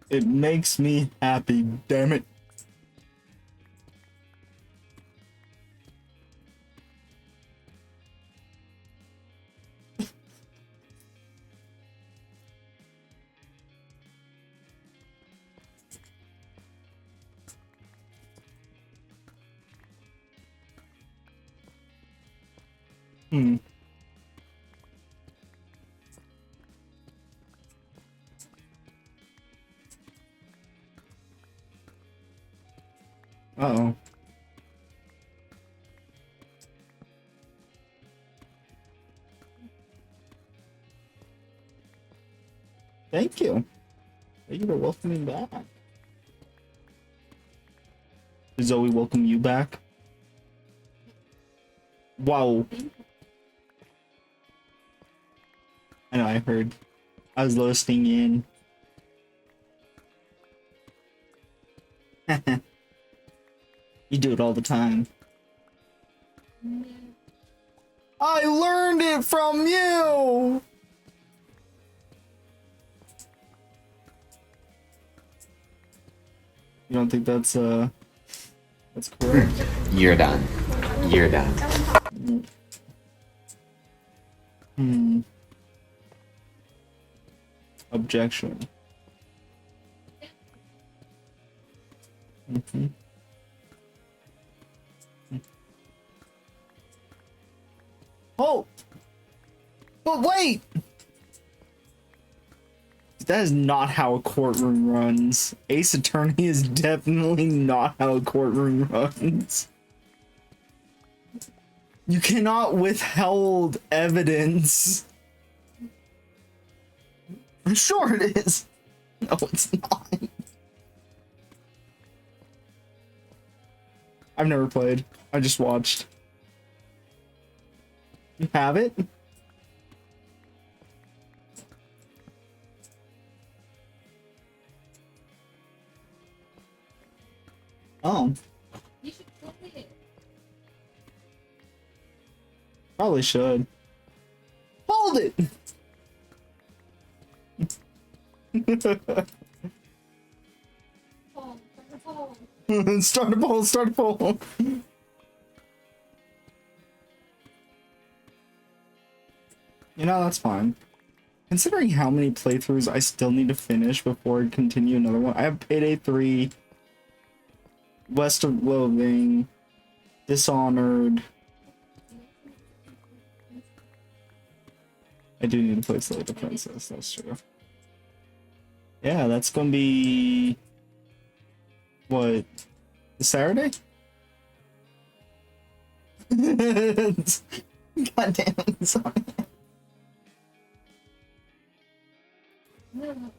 C: It makes me happy, damn it. Uh-oh. Thank you. Thank you for welcoming back. Did Zoe welcome you back? Wow. I know, I heard. I was listening in. You do it all the time. I learned it from you! You don't think that's correct?
J: You're done. You're done.
C: Objection. Oh! But wait! that is not how a courtroom runs. Ace Attorney is definitely not how a courtroom runs. You cannot withhold evidence. Sure it is. No, it's not. I've never played. I just watched. You have it? Oh.
D: You should play it.
C: Probably should. Hold it!
D: Oh, oh.
C: Start a poll, start a poll. You know, that's fine. Considering how many playthroughs I still need to finish before I continue another one. I have Payday 3, West of Loathing, Dishonored. I do need to play Slay the Princess, that's true. Yeah, that's gonna be... What? The Saturday? God damn it, sorry.
D: No.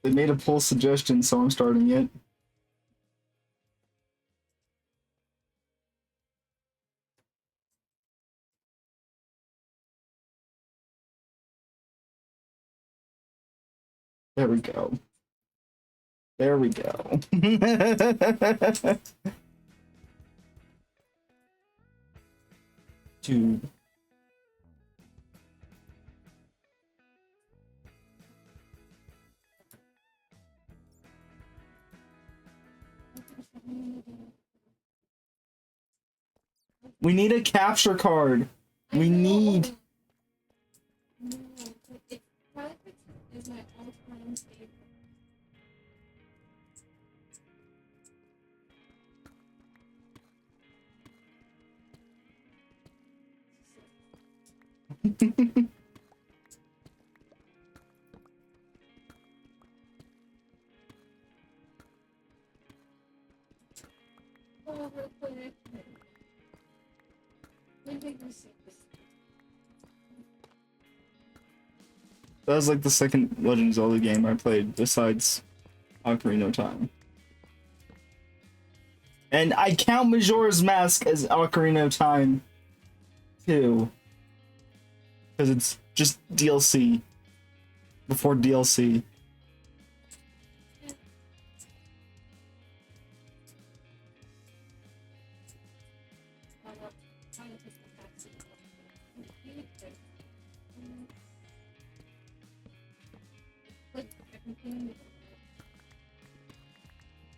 C: They made a poll suggestion, so I'm starting it. There we go. There we go. Dude. We need a capture card. We need.
D: No, it Twilight is my all-time favorite. Oh, real quick. Let me go see this.
C: That was like the second Legend of Zelda game I played besides Ocarina of Time. And I count Majora's Mask as Ocarina of Time too. Because it's just DLC. Before DLC.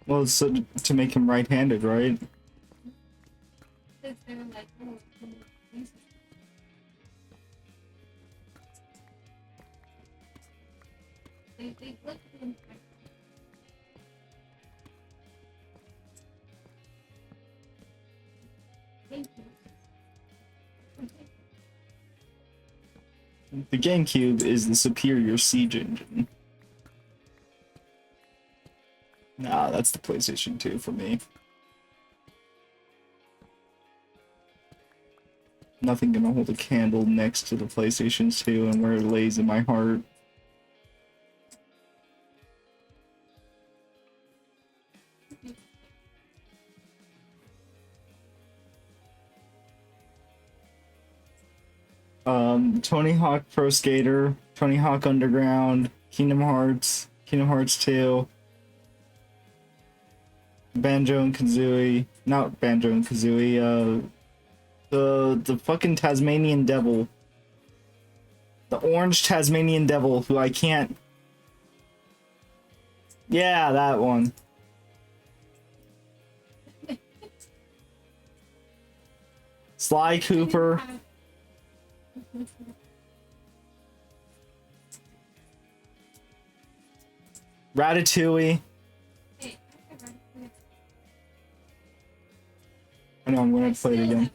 C: Well, it's to make him right-handed, right?
D: They look at him. Thank you.
C: The GameCube is the superior Siege engine. Nah, that's the PlayStation 2 for me. Nothing gonna hold a candle next to the PlayStation 2 and where it lays in my heart. Tony Hawk Pro Skater, Tony Hawk Underground, Kingdom Hearts 2, Banjo and Kazooie, not Banjo and Kazooie, the fucking Tasmanian Devil. The orange Tasmanian Devil who I can't... Yeah, that one. Sly Cooper. Ratatouille. I know I'm gonna play it again.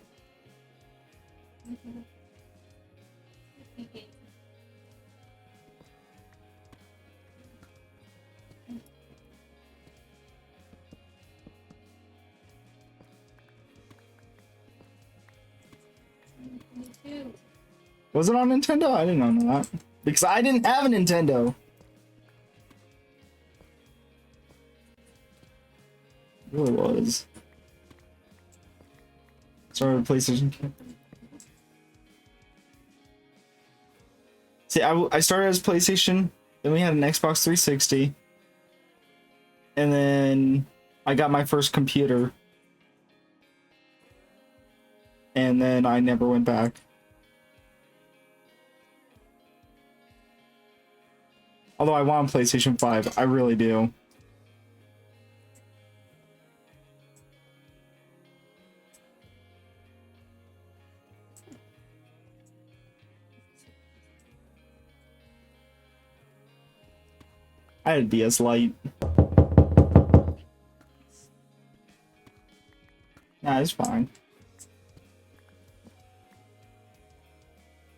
C: Was it on Nintendo? I didn't know that. Because I didn't have a Nintendo. It really was. Started with PlayStation. See, I started as PlayStation, then we had an Xbox 360, and then I got my first computer, and then I never went back. Although I want a PlayStation 5, I really do. I had a DS Lite. Nah, it's fine.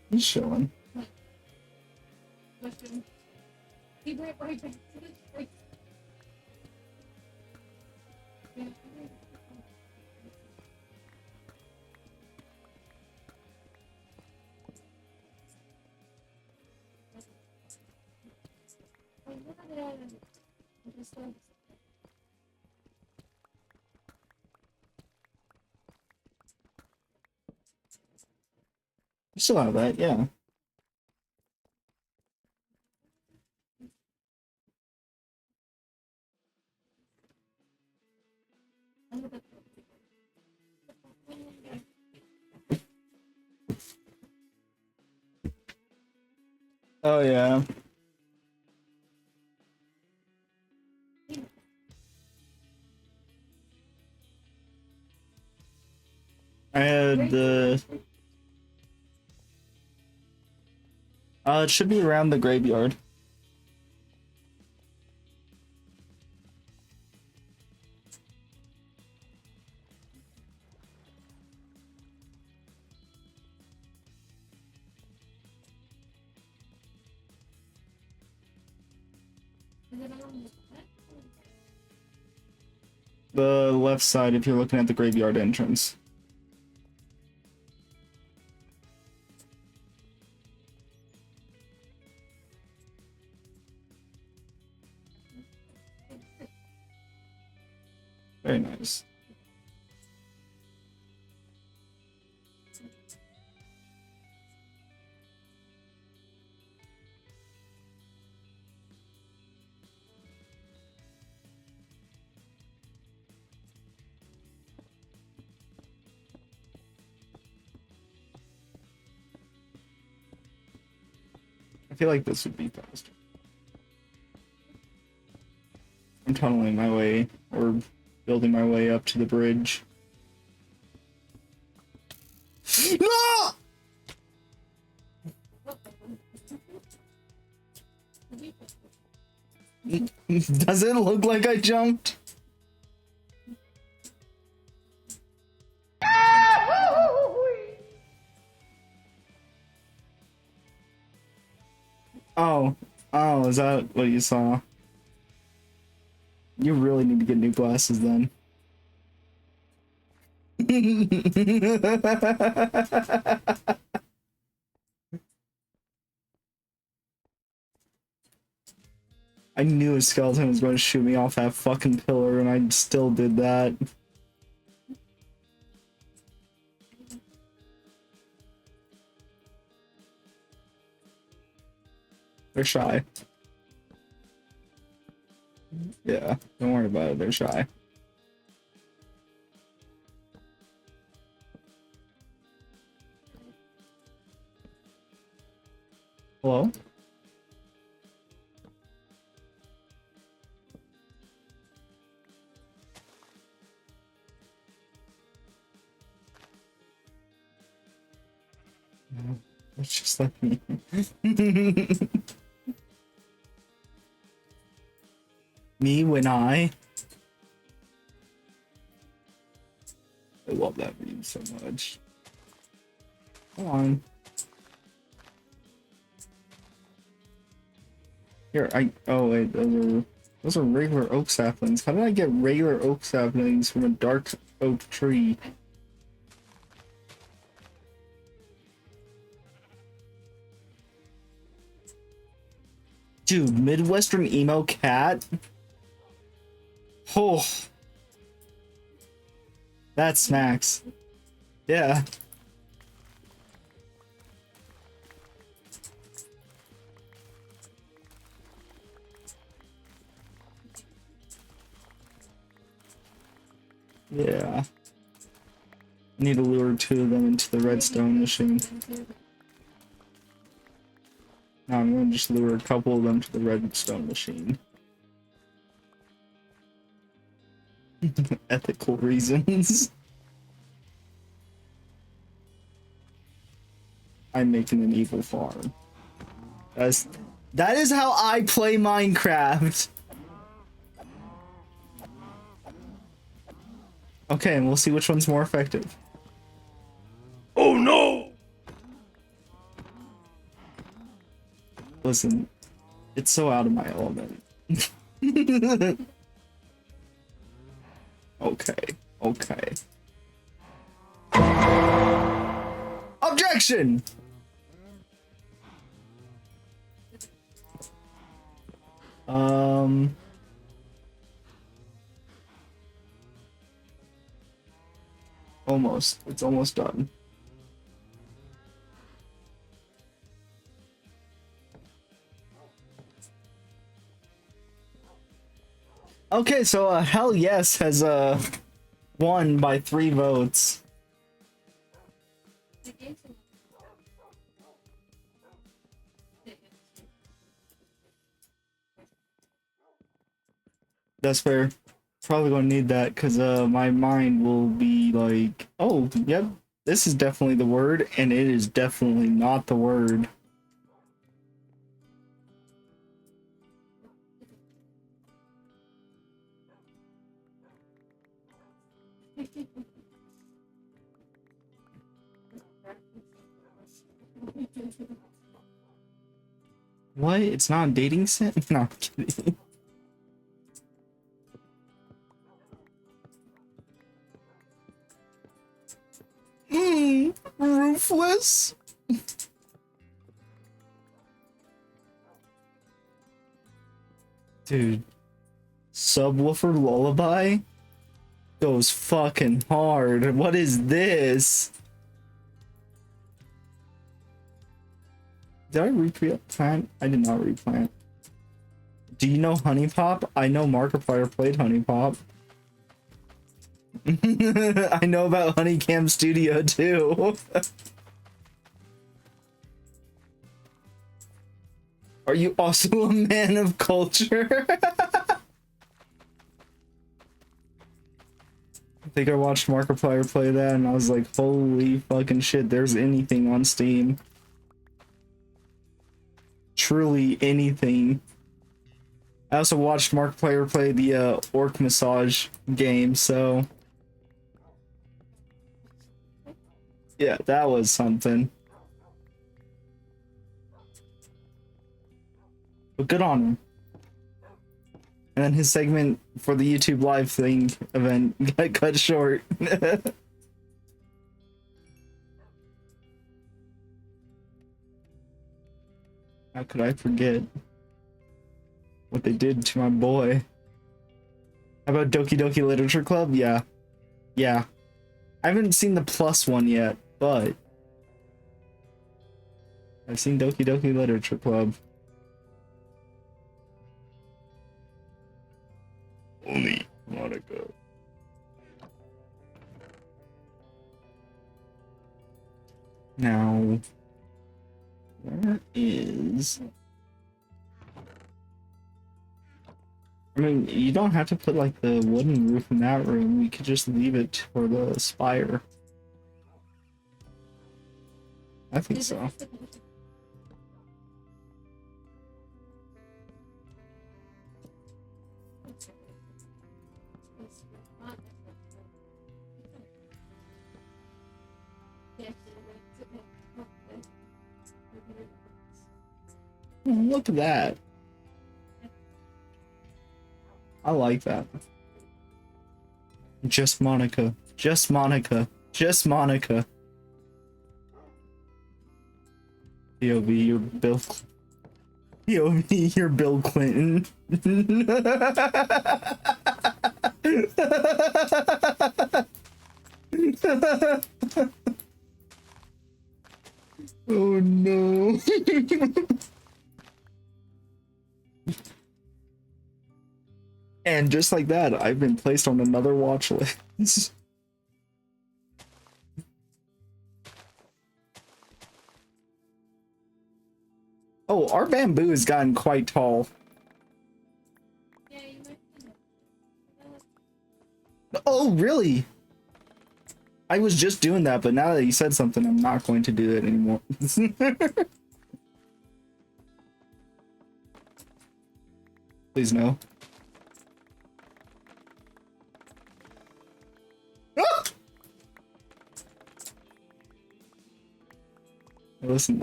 C: He's chilling.
D: He went right back to the street.
C: You still have that, yeah. Oh yeah. I had the it should be around the graveyard. The left side if you're looking at the graveyard entrance. Very nice. I feel like this would be faster. I'm tunneling my way, or building my way up to the bridge. No! Does it look like I jumped? Oh, is that what you saw? You really need to get new glasses then. I knew a skeleton was going to shoot me off that fucking pillar, and I still did that. They're shy. Yeah, don't worry about it, they're shy. Hello? It's just like me. Me when I love that meme so much. Come on. Here, oh wait, those are regular oak saplings. How did I get regular oak saplings from a dark oak tree? Dude, Midwestern emo cat? Oh. That smacks. Yeah. Yeah. Need to lure 2 of them into the redstone machine. Now I'm gonna just lure a couple of them to the redstone machine. Ethical reasons. I'm making an evil farm. That is how I play Minecraft. Okay, and we'll see which one's more effective. Oh no! Listen, it's so out of my element. Okay. Objection! Almost. It's almost done. Okay, so Hell Yes has won by 3 votes. That's fair. Probably gonna need that because my mind will be like, oh, yep, this is definitely the word, and it is definitely not the word. What? It's not a dating sim? No, I'm kidding. Ruthless? Dude. Subwoofer Lullaby? Goes fucking hard. What is this? Did I replant? I did not replant. Do you know Honey Pop? I know Markiplier played Honey Pop. I know about Honeycam Studio too. Are you also a man of culture? I think I watched Markiplier play that and I was like, holy fucking shit, there's anything on Steam. Truly anything. I also watched Markiplier play the Orc Massage game, so yeah, that was something. But good on him. And then his segment for the YouTube live thing event got cut short. How could I forget what they did to my boy? How about Doki Doki Literature Club? Yeah. Yeah. I haven't seen the plus one yet, but I've seen Doki Doki Literature Club. Only Monica. Now, where is... I mean, you don't have to put like the wooden roof in that room. We could just leave it for the spire. I think so. Look at that. I like that. Just Monica. Just Monica. Just Monica. POV, you're Bill. POV, you're Bill Clinton. Oh no. And just like that, I've been placed on another watch list. Oh, our bamboo has gotten quite tall. Oh, really? I was just doing that, but now that you said something, I'm not going to do it anymore. Please no. Ah! Listen,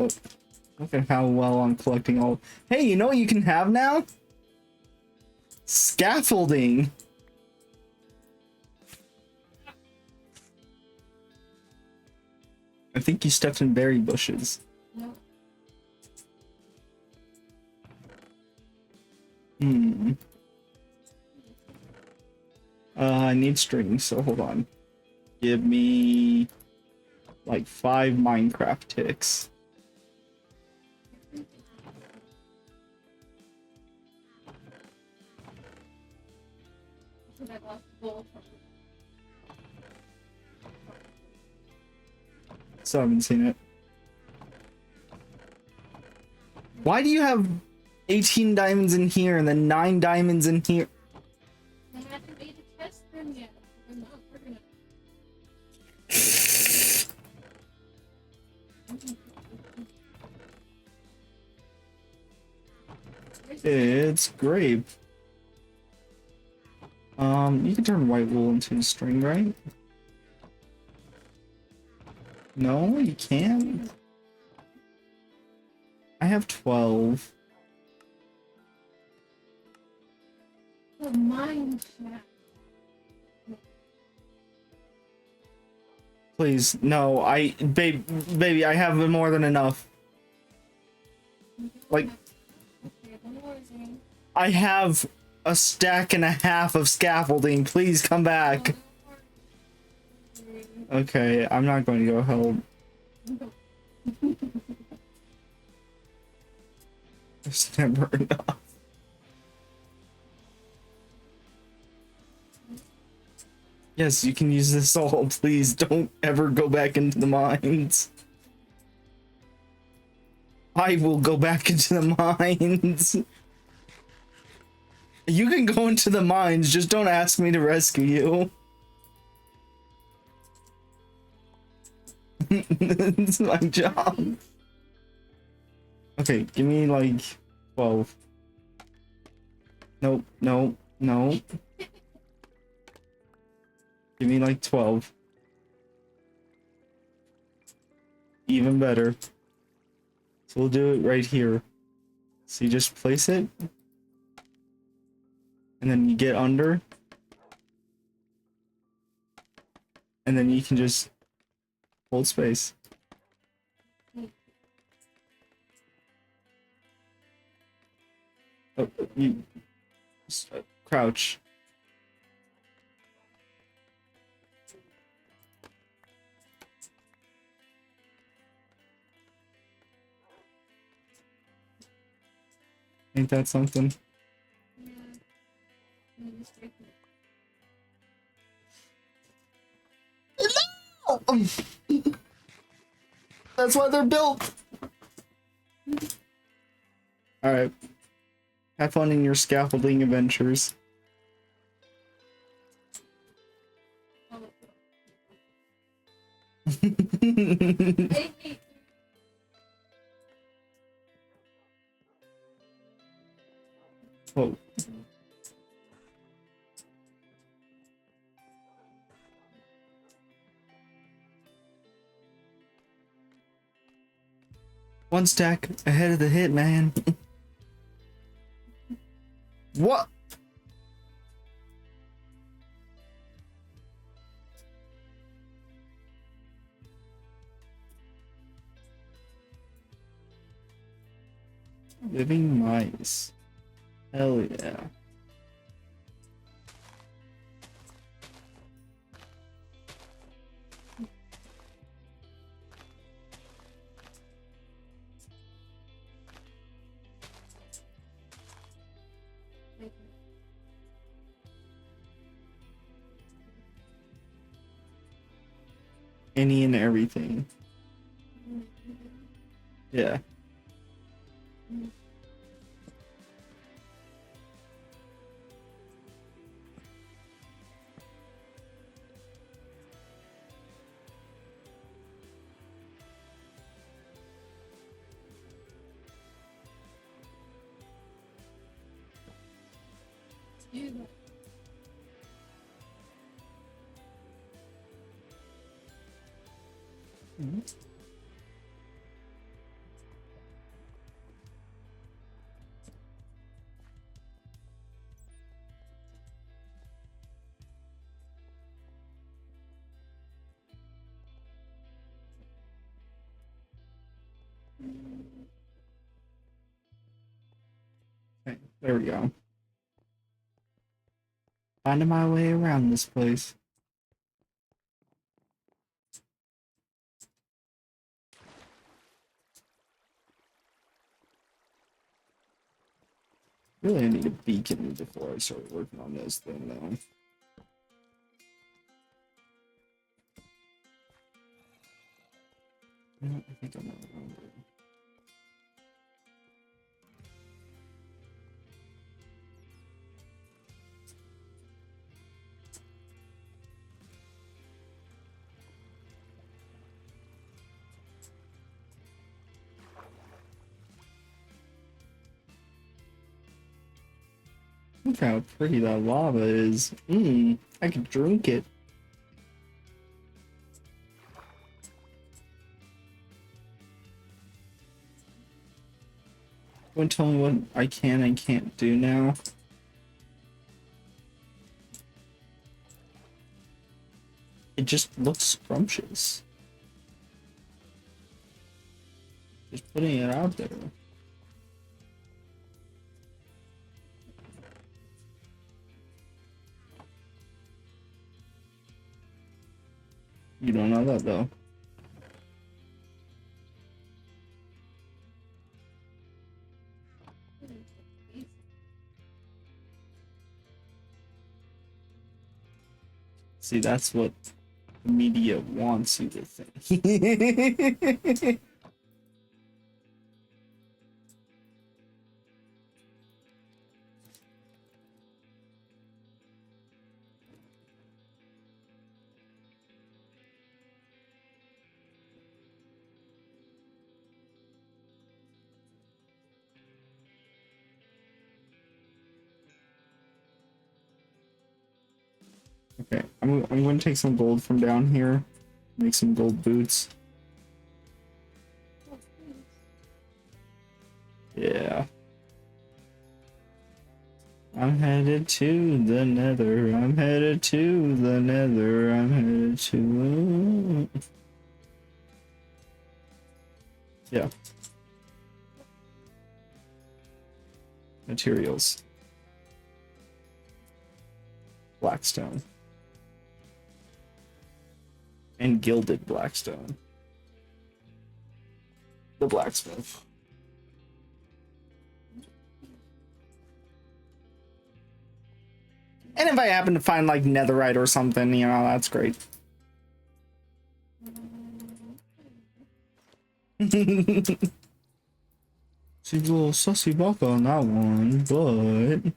C: look at how well I'm collecting all. Hey, you know what you can have now? Scaffolding. I think you stepped in berry bushes.
D: No.
C: I need string, so hold on. Give me like 5 Minecraft ticks. So I haven't seen it. Why do you have 18 diamonds in here and then 9 diamonds in here?
D: I haven't made a test run yet. We're not. We're gonna.
C: It's grape. You can turn white wool into string, right? No, you can't. I have 12.
D: The mine shaft.
C: Please, no, baby, I have more than enough. Like, I have a stack and a half of scaffolding. Please come back. Okay, I'm not going to go help. There's never enough. Yes, you can use this all. Please don't ever go back into the mines. I will go back into the mines. You can go into the mines, just don't ask me to rescue you. It's my job. Okay, give me like 12. Nope, nope, nope. Give me like 12. Even better. So we'll do it right here. So you just place it. And then you get under. And then you can just hold space. Oh, you just, crouch. Ain't that something? No! That's why they're built. All right. Have fun in your scaffolding adventures. Whoa. One stack ahead of the hitman. What? Living mice. Hell yeah. Any and everything. Yeah. Mhm. Okay, there we go. Finding my way around this place. Really, I need a beacon before I start working on this thing, though. No, I think I'm not around it. Look how pretty that lava is. I could drink it. Don't tell me what I can and can't do now. It just looks scrumptious. Just putting it out there. You don't know that though. See, that's what the media wants you to think. Okay, I'm going to take some gold from down here, make some gold boots. Yeah. I'm headed to the nether, I'm headed to the nether, I'm headed to... Yeah. Materials. Blackstone. And gilded blackstone. The blacksmith. And if I happen to find like netherite or something, you know, that's great. See, a little sussy buck on that one, but...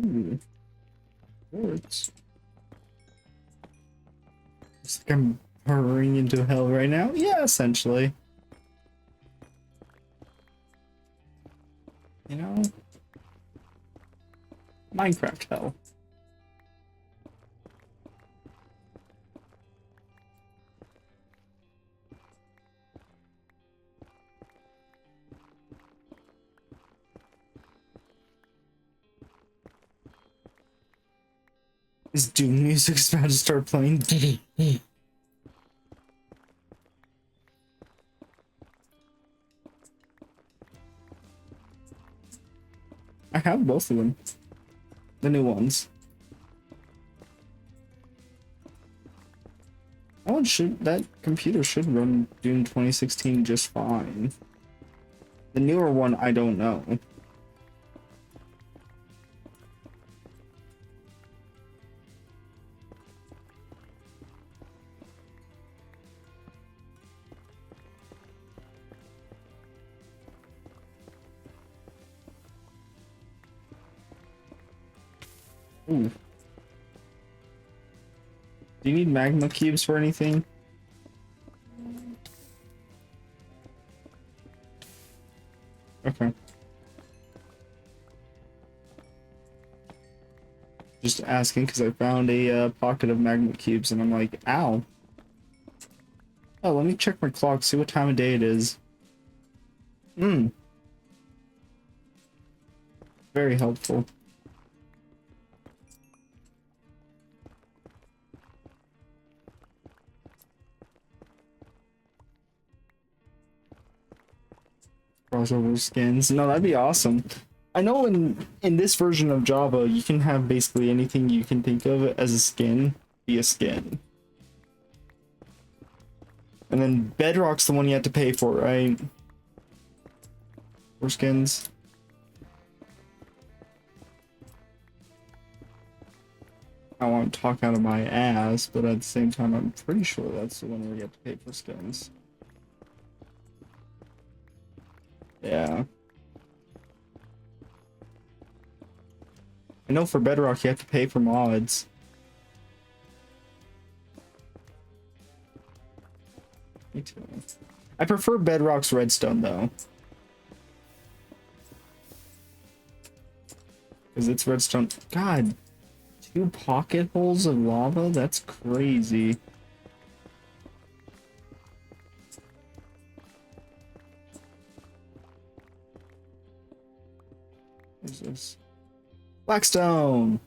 C: Ooh. Words. It's like I'm hurrying into hell right now. Yeah, essentially. You know? Minecraft hell. Is Doom music about to start playing? I have both of them. The new ones. That computer should run Doom 2016 just fine. The newer one, I don't know. Ooh. Do you need magma cubes for anything? Okay. Just asking because I found a pocket of magma cubes and I'm like, ow. Oh, let me check my clock, see what time of day it is. Very helpful. Crossover skins. No, that'd be awesome. I know in this version of Java, you can have basically anything you can think of as a skin be a skin. And then Bedrock's the one you have to pay for, right? For skins. I want to talk out of my ass, but at the same time, I'm pretty sure that's the one where you have to pay for skins. Yeah. I know for Bedrock you have to pay for mods. Me too. I prefer Bedrock's redstone though. Because it's redstone. God, 2 pocket holes of lava? That's crazy. What is this? Blackstone!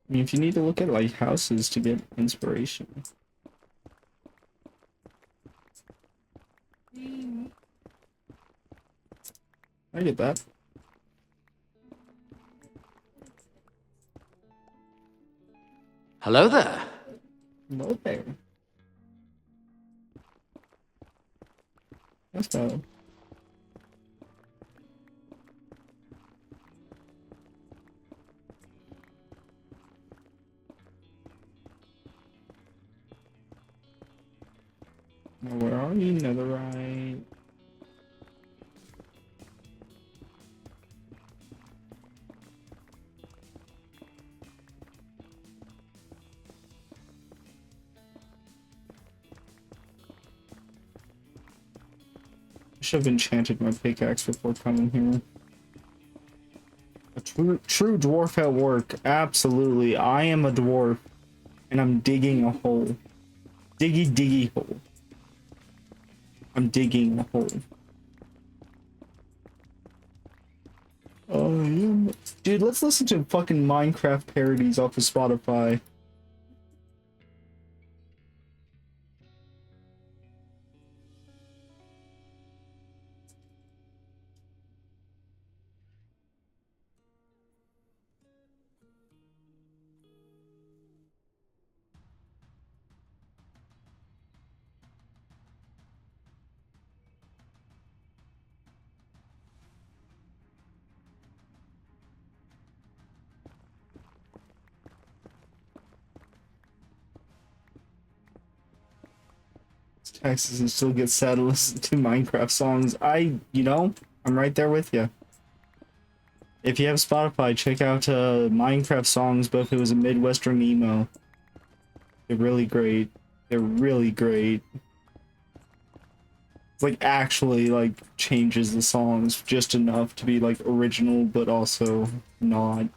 C: I mean, if you need to look at like houses to get inspiration. I get that.
J: Hello there.
C: Hello there. That's valid. Now, where are you, Netherite? I should have enchanted my pickaxe before coming here. A true dwarf at work. Absolutely. I am a dwarf. And I'm digging a hole. Diggy hole. I'm digging a hole. Oh, yeah. Dude, let's listen to fucking Minecraft parodies off of Spotify. Texas and still get sad to listen to Minecraft songs. I'm right there with you. If you have Spotify, check out Minecraft songs, but if it was a Midwestern emo. They're really great. They're really great. It's like actually like changes the songs just enough to be like original, but also not.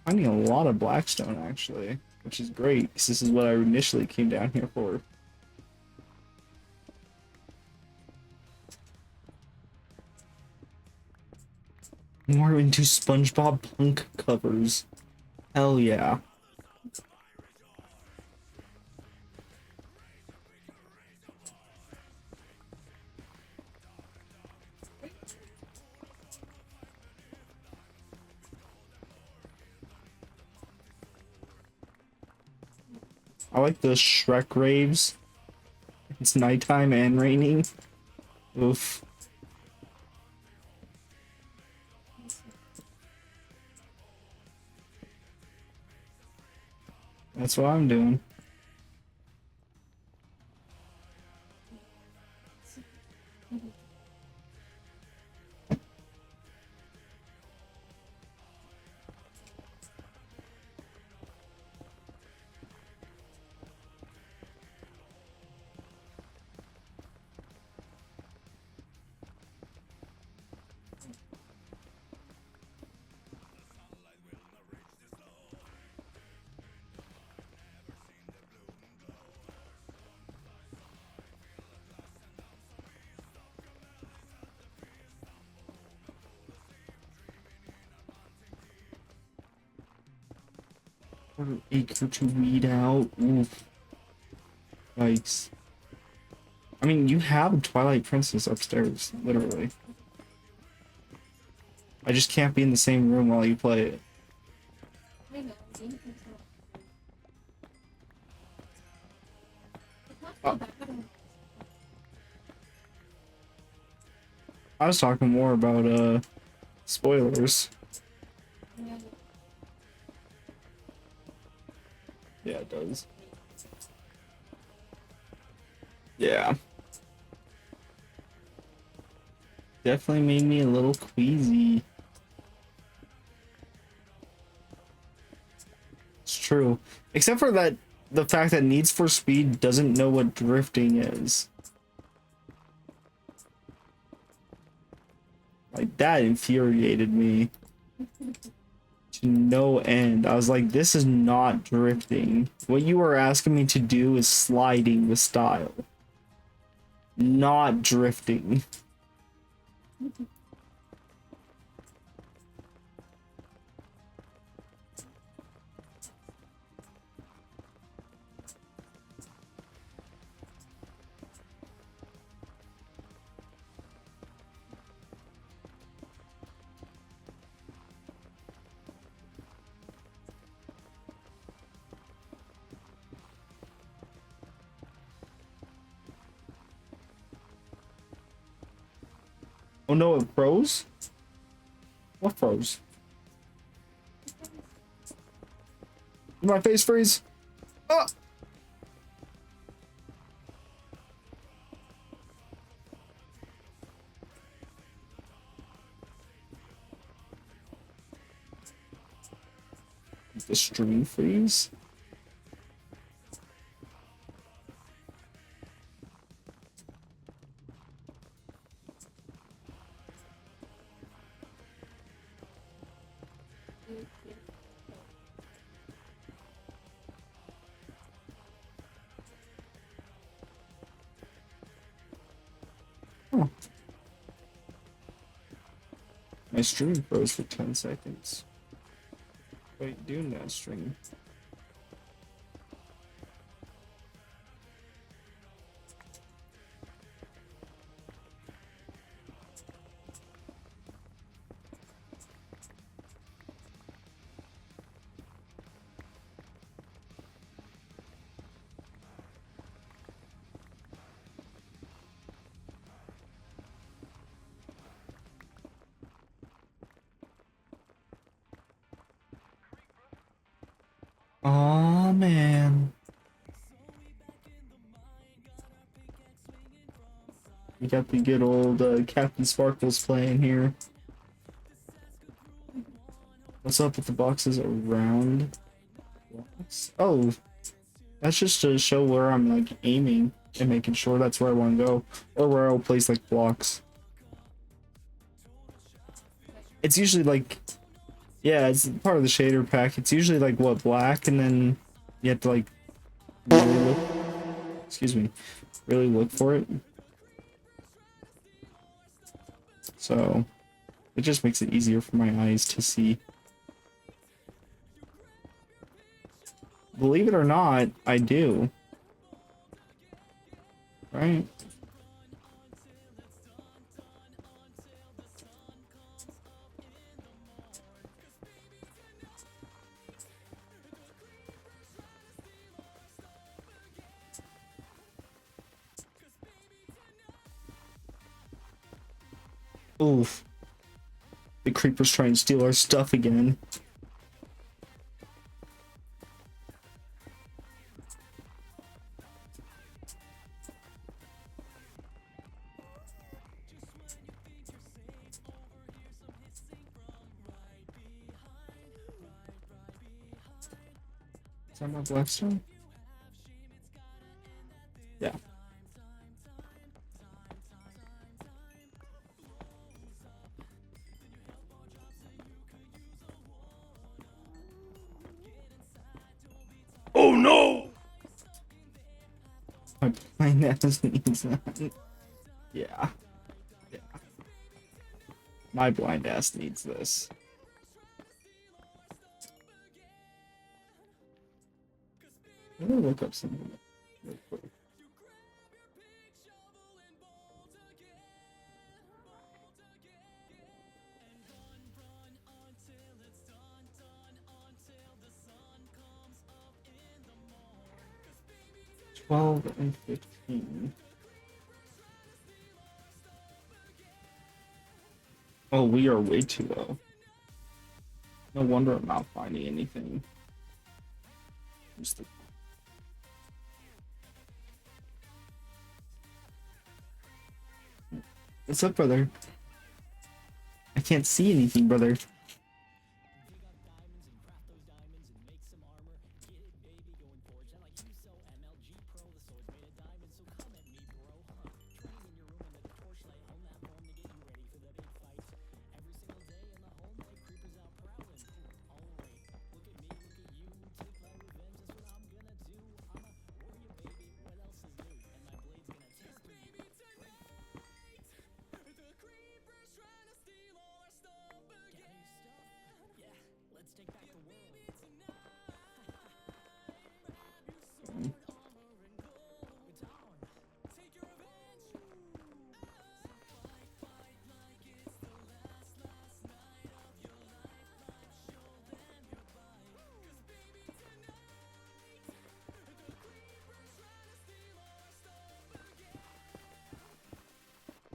C: Finding a lot of Blackstone actually, which is great because this is what I initially came down here for. More into SpongeBob punk covers. Hell yeah. I like the Shrek raves. It's nighttime and raining. Oof. That's what I'm doing. Acre to weed out. Oof. Yikes. I mean, you have Twilight Princess upstairs, literally. I just can't be in the same room while you play it.
D: I know, you can tell. It's not so bad.
C: I was talking more about, spoilers.
D: Yeah.
C: Yeah, it does. Yeah. Definitely made me a little queasy. It's true. Except for that, the fact that Needs for Speed doesn't know what drifting is. Like, that infuriated me. To no end. I was like, this is not drifting. What you are asking me to do is sliding the style. Not drifting. Oh no, it froze? What froze? Did my face freeze? Ah! Did the stream freeze? Huh. My stream froze for 10 seconds. Wait, doing that stream. man. We got the good old Captain Sparkles playing here. What's up with the boxes around? Blocks? Oh, that's just to show where I'm like aiming and making sure that's where I want to go, or where I'll place like blocks. It's usually like, yeah, it's part of the shader pack. It's usually like what, black, and then you have to like really look, excuse me, really look for it. So it just makes it easier for my eyes to see. Believe it or not, I do. Right? Oof. The creeper's trying to steal our stuff again. Is that my Blackstone? Yeah. Oh no! My blind ass needs that. Yeah. Yeah. My blind ass needs this. I'm gonna look up something real quick. $12 and $15. Oh, we are way too low. No wonder I'm not finding anything. Just the... What's up, brother? I can't see anything, brother.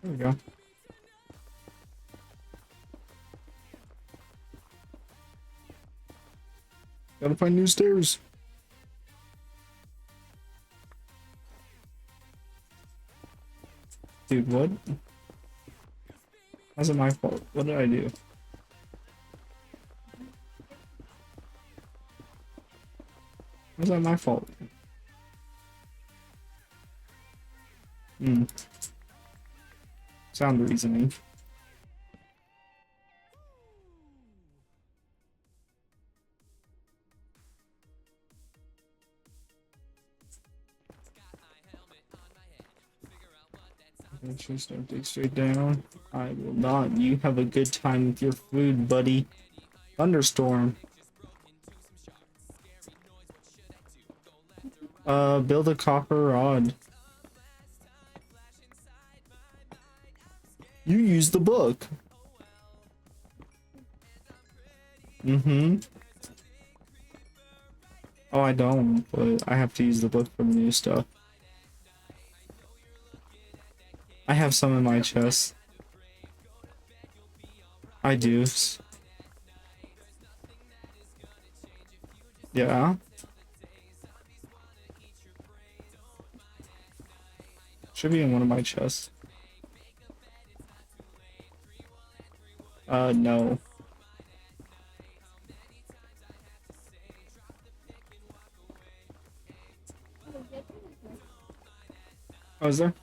C: There we go. Gotta find new stairs. Dude, what? How's it my fault? What did I do? How's that my fault? Sound reasoning. Just don't dig straight down. I will not. You have a good time with your food, buddy. Thunderstorm. Build a copper rod. You use the book. Oh, I don't, but I have to use the book for the new stuff. I have some in my chest. I do. Should be in one of my chests. No. Oh, is there?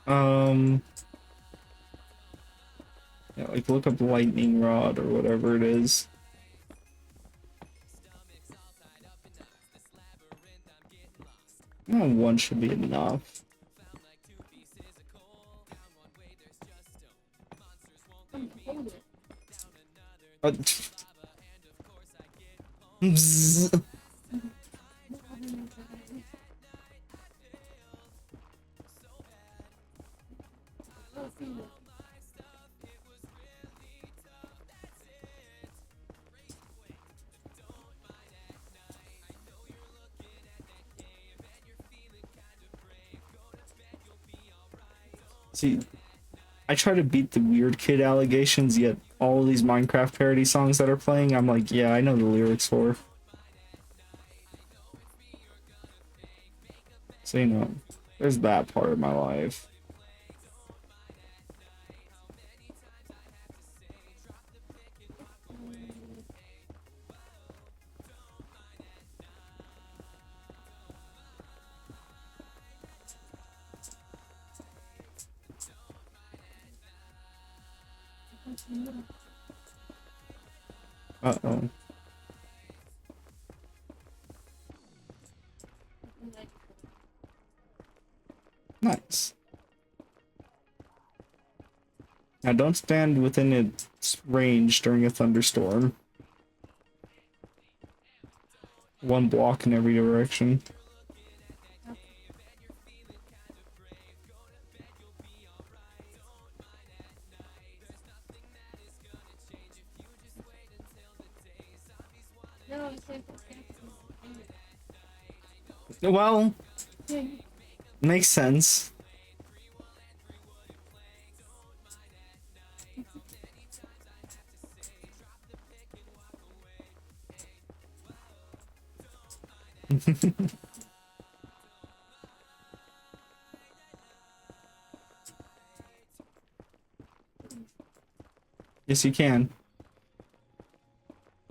C: Yeah, like look up lightning rod or whatever it is. No, one should be enough. Bzz. See, I try to beat the weird kid allegations, yet all of these Minecraft parody songs that are playing, I'm like, yeah, I know the lyrics for. So, you know, there's that part of my life. Uh-oh. Nice. Now don't stand within its range during a thunderstorm. One block in every direction.
D: No, it's like
C: Well, makes sense. Yes, you can.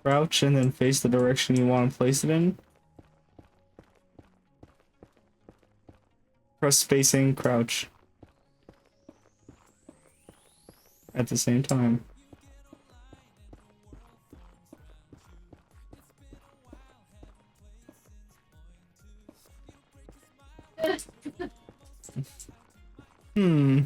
C: Crouch and then face the direction you want to place it in. Press spacing, crouch. At the same time. Hmm.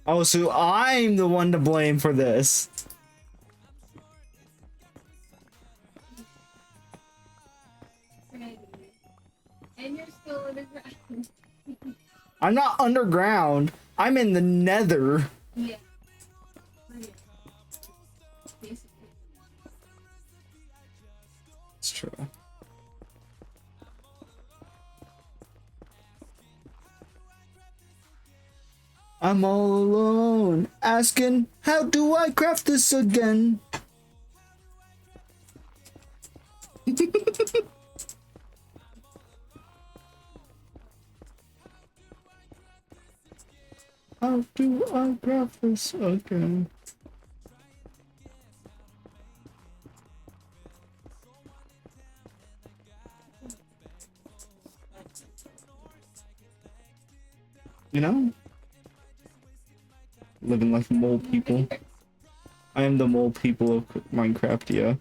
C: Oh, so I'm the one to blame for this.
D: and you're still underground.
C: I'm not underground. I'm in the nether.
D: Yeah. Basically.
C: It's true. I'm all alone, asking, how do I craft this again? How do I craft this again? You know? Living like mole people. I am the mole people of Minecraft, yeah.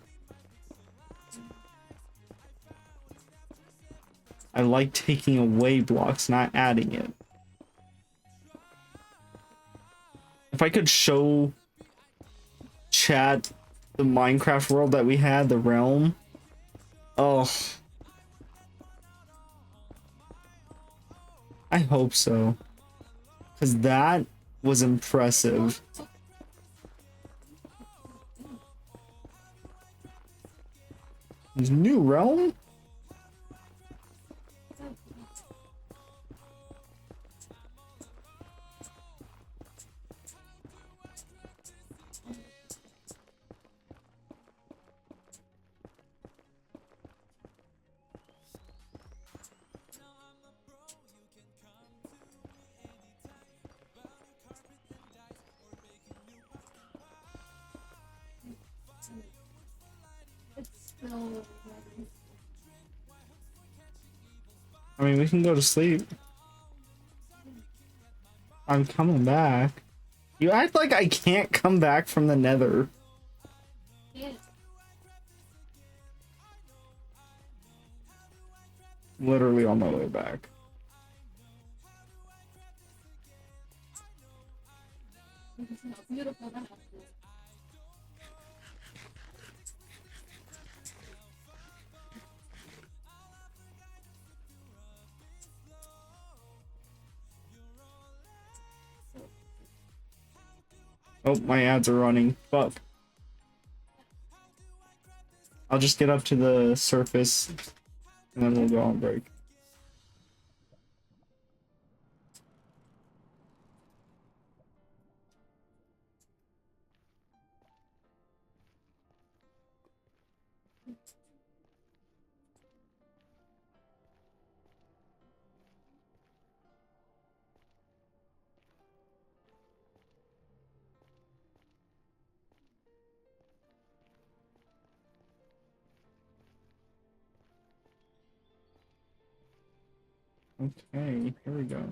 C: I like taking away blocks, not adding it. If I could show chat the Minecraft world that we had, the realm. Oh. I hope so. Because that was impressive. This new realm?
D: No.
C: I mean, we can go to sleep. I'm coming back. You act like I can't come back from the nether.
D: Yes.
C: Literally on my way back.
D: It's not beautiful. That
C: Oh, my ads are running. Fuck. I'll just get up to the surface and then we'll go on break. Okay, here we go.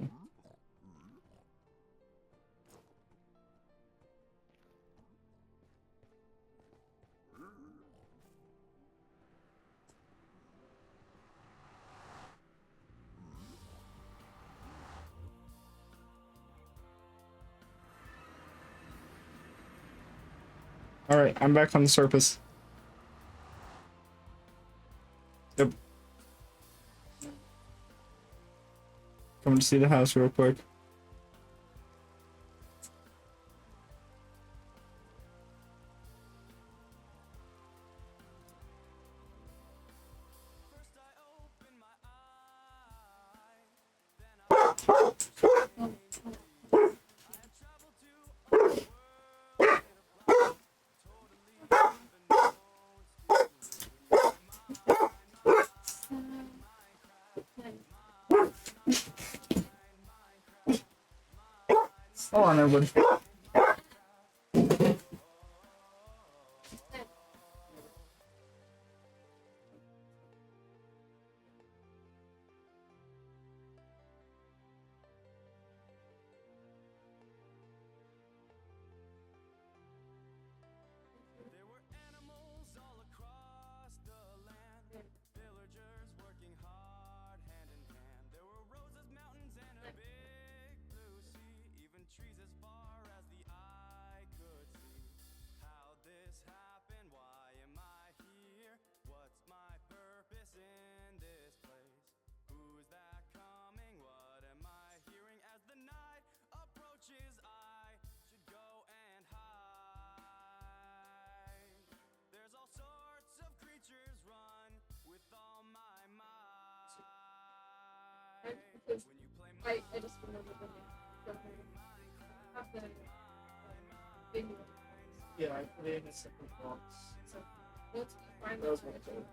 C: Alright, I'm back on the surface. Yep. Coming to see the house real quick. Hold on, everybody.
D: I just remember when they have the video.
C: Yeah, I put it in a separate box.
D: So once we find
C: That was
D: the
C: my fault.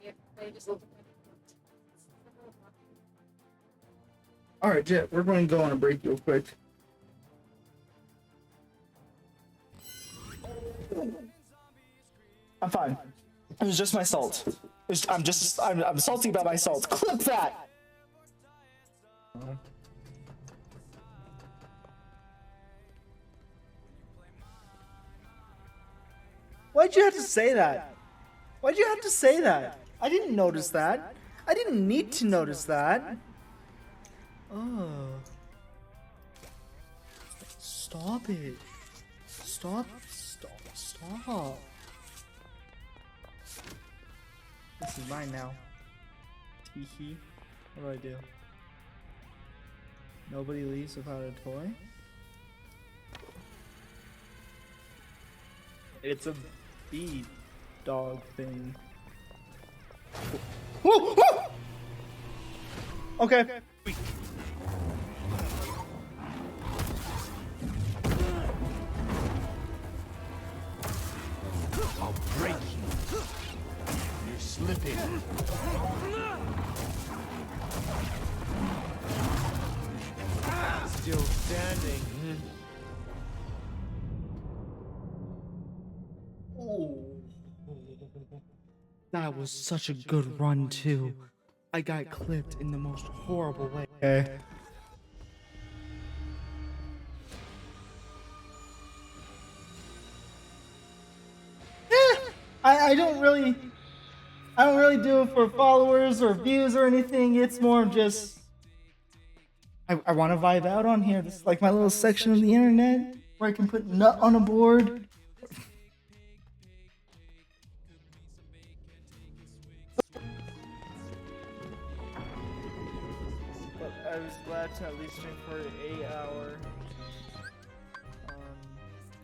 D: Yeah, I just looked at
C: Alright, Jet, we're going to go on a break real quick. I'm fine. It was just my salt. I'm salty about my salt. Clip that! Why'd you have to say that? Why'd you have to say that? I didn't notice that. I didn't need to notice that. Oh. Stop it. Stop. This is mine now. Teehee. What do? Nobody leaves without a toy? It's a bee dog thing. Whoa! Whoa! Okay.
G: I'll break you. You're slipping. Still standing.
C: That was such a good run too. I got clipped in the most horrible way. Okay. I don't really do it for followers or views or anything. It's more of just I want to vibe out on here. This is like my little section of the internet where I can put nut on a board. But I was glad to at least stream for an 8 hour,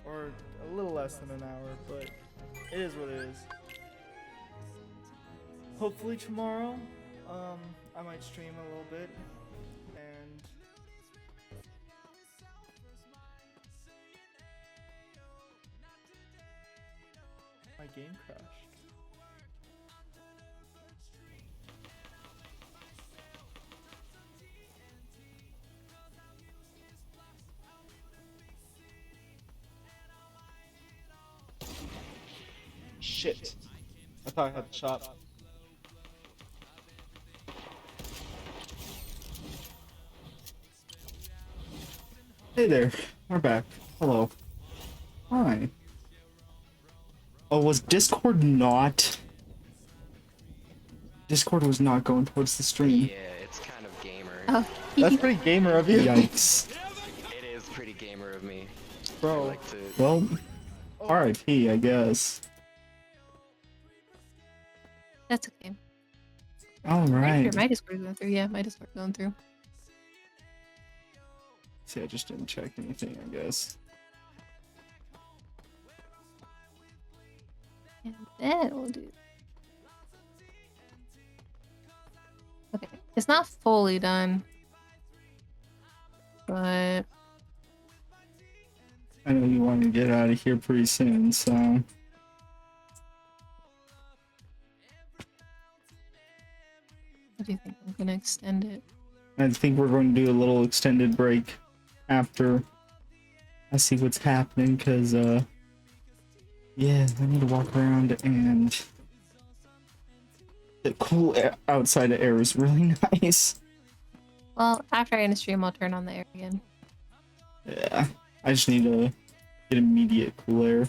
C: or a little less than an hour, but it is what it is. Hopefully tomorrow, I might stream a little bit, and my game crashed. Shit. I thought I had the shot. Hey there. We're back. Hello. Hi. Oh, was Discord not? Discord was not going towards the stream.
I: Yeah, it's kind of gamer.
F: Oh.
C: That's pretty gamer of you. Yikes.
I: It is pretty gamer of me.
C: Bro.
I: I like to...
C: Well, RIP, I guess.
F: That's okay.
C: Alright.
F: My Discord going through. Yeah, my Discord going through.
C: See, I just didn't check anything, I guess.
F: And then we'll do. Okay, it's not fully done, but
C: I know you want to get out of here pretty soon, so.
F: what do you think? I'm gonna extend it.
C: I think we're going to do a little extended break after I see what's happening, because, yeah, I need to walk around, and the cool air outside of air is really nice.
F: Well, after I end the stream, I'll turn on the air again.
C: Yeah, I just need to get immediate cool air.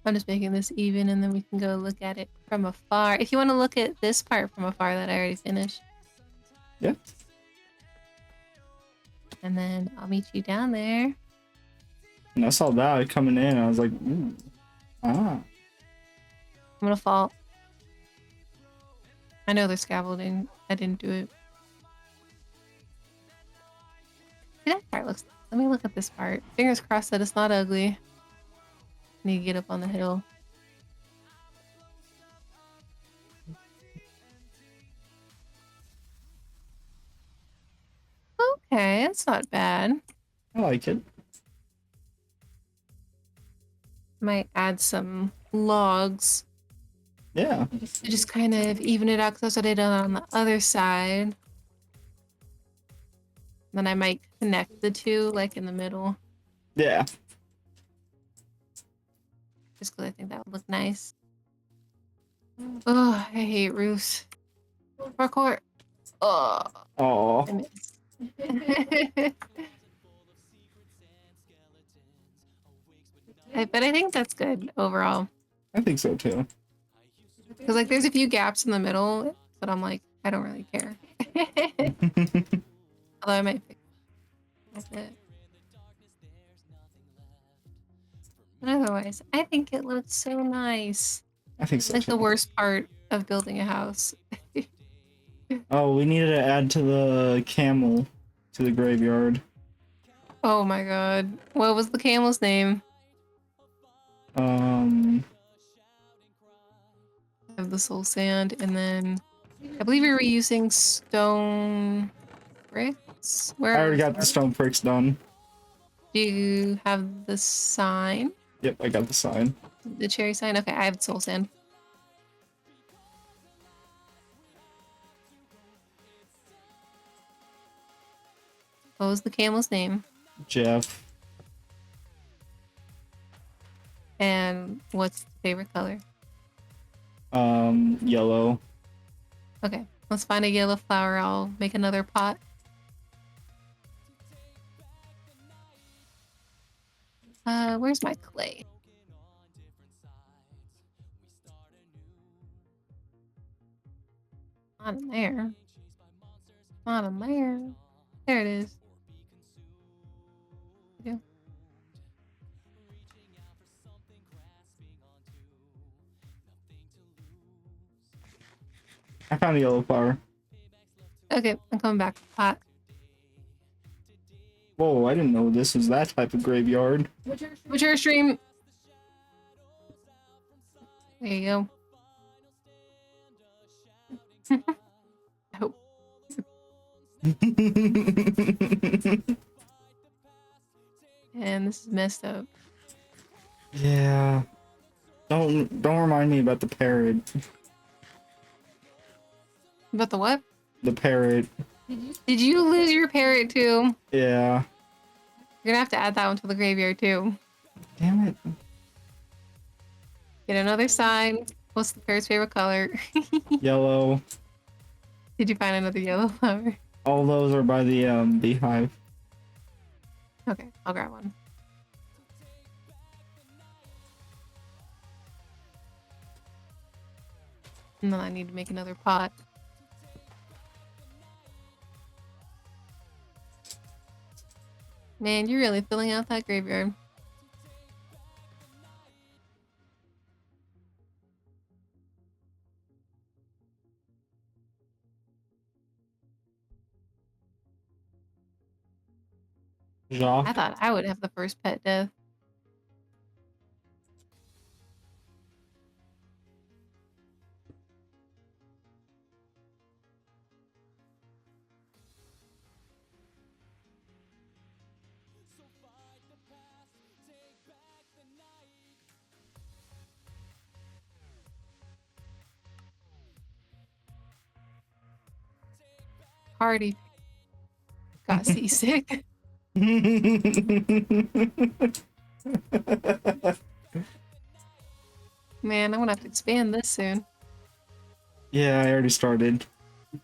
F: I'm just making this even, and then we can go look at it from afar. If you want to look at this part from afar that I already finished.
C: Yeah.
F: And then I'll meet you down there.
C: And I saw that coming in, I was like, ooh. Ah.
F: I'm gonna fall. I know there's scaffolding. I didn't do it. See, that part looks. Let me look at this part. Fingers crossed that it's not ugly. Need to get up on the hill. Okay, it's not bad.
C: I like it.
F: Might add some logs.
C: Yeah.
F: To just kind of even it out, because that's what I did on the other side. Then I might connect the two, like in the middle.
C: Yeah.
F: Just because I think that would look nice. Oh, I hate roofs. Parkour. Oh,
C: Oh.
F: I missed. But I think that's good overall.
C: I think so too.
F: Because like there's a few gaps in the middle, but I'm like, I don't really care. Although I might fix it. But otherwise, I think it looks so nice.
C: I think so
F: Like
C: too.
F: the worst part of building a house.
C: Oh, we needed to add to the camel to the graveyard.
F: Oh my god. What was the camel's name? I have the soul sand, and then I believe we were using stone bricks. Where
C: I already got
F: are
C: the stone bricks done.
F: Do you have the sign?
C: Yep, I got the sign.
F: The cherry sign? Okay, I have soul sand. What was the camel's name?
C: Jeff.
F: And what's the favorite color?
C: Yellow.
F: Okay, let's find a yellow flower. I'll make another pot. Where's my clay? Not in there. Not in there. There it is. Yeah.
C: I found a yellow flower.
F: Okay, I'm coming back. Pot.
C: Whoa, I didn't know this was that type of graveyard.
F: Mature stream. There you go. Oh. And this is messed up.
C: Yeah. Don't remind me about the parrot.
F: About the what?
C: The parrot.
F: Did you lose your parrot too?
C: Yeah.
F: You're gonna have to add that one to the graveyard too.
C: Damn it.
F: Get another sign. What's the parrot's favorite color?
C: Yellow.
F: Did you find another yellow flower?
C: All those are by the beehive.
F: Okay, I'll grab one. And then I need to make another pot. Man, you're really filling out that graveyard.
C: Jacques.
F: I thought I would have the first pet death. Party. Got seasick. Man, I'm gonna have to expand this soon.
C: Yeah, I already started.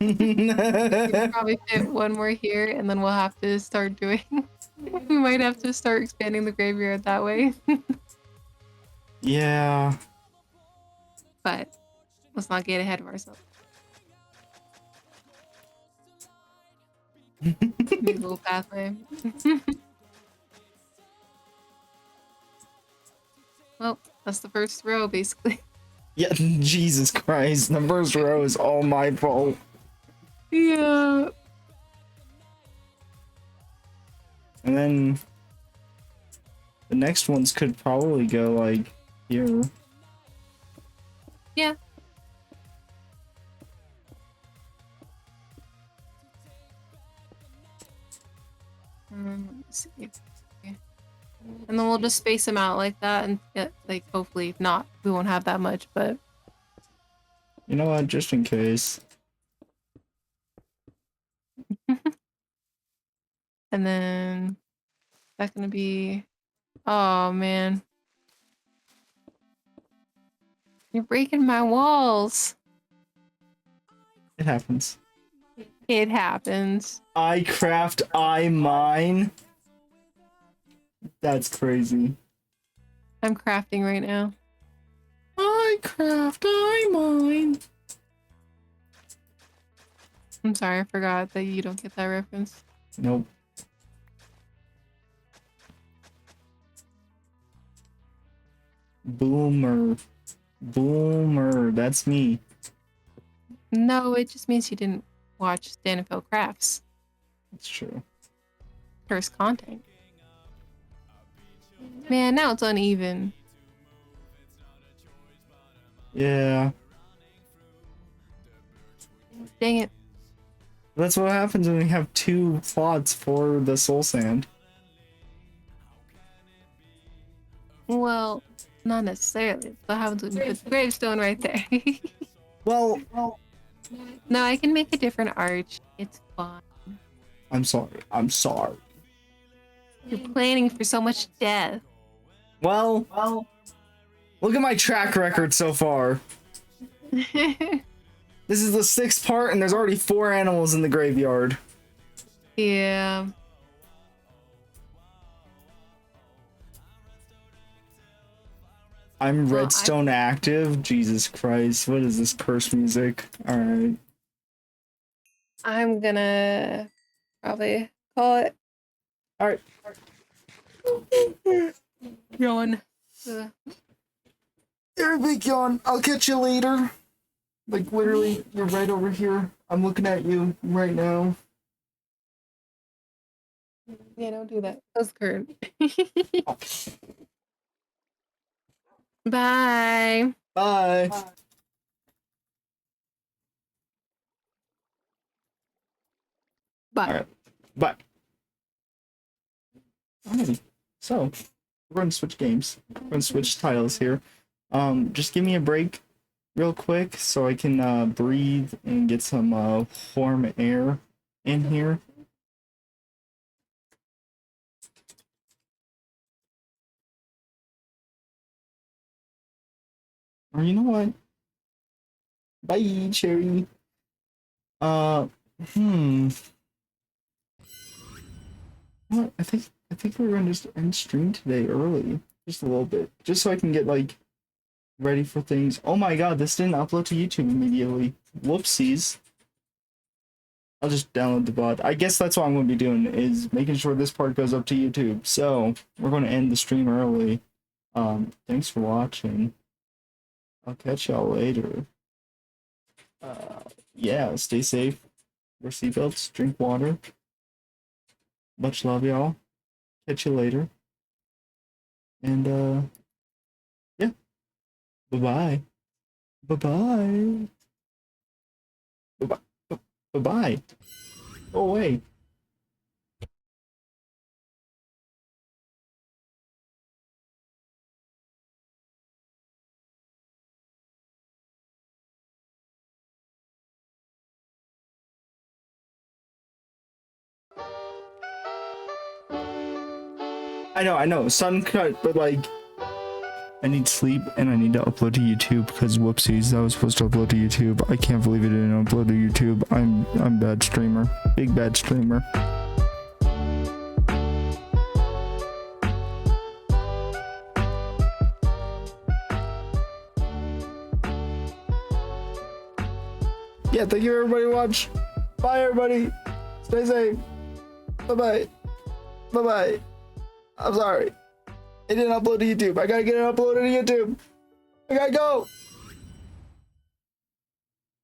F: You can probably fit one more here, and then we'll have to start doing. We might have to start expanding the graveyard that way.
C: Yeah.
F: But let's not get ahead of ourselves. Maybe a little pathway. Well, that's the first row, basically.
C: Yeah, Jesus Christ. The first row is all my fault.
F: Yeah.
C: And then the next ones could probably go like here.
F: Yeah. Let's see. And then we'll just space them out like that, and like hopefully not. We won't have that much, but
C: You know what? Just in case.
F: and then that's gonna be. Oh man, you're breaking my walls.
C: It happens.
F: It happens.
C: I craft, I mine. That's crazy.
F: I'm crafting right now.
C: I craft, I mine.
F: I'm sorry, I forgot that you don't get that reference.
C: Nope. Boomer. Boomer. That's me.
F: No, it just means you didn't watch Danifel Crafts
C: That's true.
F: first content. Man, now it's uneven.
C: Yeah.
F: Dang it.
C: That's what happens when we have 2 plots for the soul sand.
F: Well, not necessarily. What happens when you put the gravestone right there?
C: Well,
F: No, I can make a different arch. It's fine.
C: I'm sorry. I'm sorry.
F: You're planning for so much death.
C: Well, look at my track record so far. This is the 6th part, and there's already 4 animals in the graveyard.
F: Yeah.
C: I'm
F: Well,
C: redstone active. Jesus Christ, what is this curse music? All right.
F: I'm gonna probably call it.
C: All right.
F: Yawn.
C: You're a big yawn. I'll catch you later. Like, literally, you're right over here. I'm looking at you right now.
F: Yeah, don't do that. That's current. Bye.
C: Bye.
F: Bye.
C: All right. Bye. Alrighty. So, we're going to switch games. We're going to switch titles here. Just give me a break real quick so I can breathe and get some warm air in here. Or you know what? Bye, Cherry. What? I think we're gonna just end stream today early, just a little bit, just so I can get like ready for things. Oh my god, this didn't upload to YouTube immediately. Whoopsies. I'll just download the VOD. I guess that's what I'm gonna be doing, is making sure this part goes up to YouTube. So we're gonna end the stream early. Thanks for watching. I'll catch y'all later. Yeah, stay safe. Wear seatbelts, drink water. Much love, y'all. Catch you later. And, yeah. Bye-bye. Bye-bye. Bye-bye. Bye-bye. Go away. I know, sun cut, but like, I need sleep and I need to upload to YouTube because whoopsies, I was supposed to upload to YouTube. I can't believe it didn't upload to YouTube. I'm bad streamer, big bad streamer. Yeah, thank you everybody watch. Bye everybody. Stay safe. Bye-bye. Bye-bye. I'm sorry. It didn't upload to YouTube. I gotta get it uploaded to YouTube. I gotta go.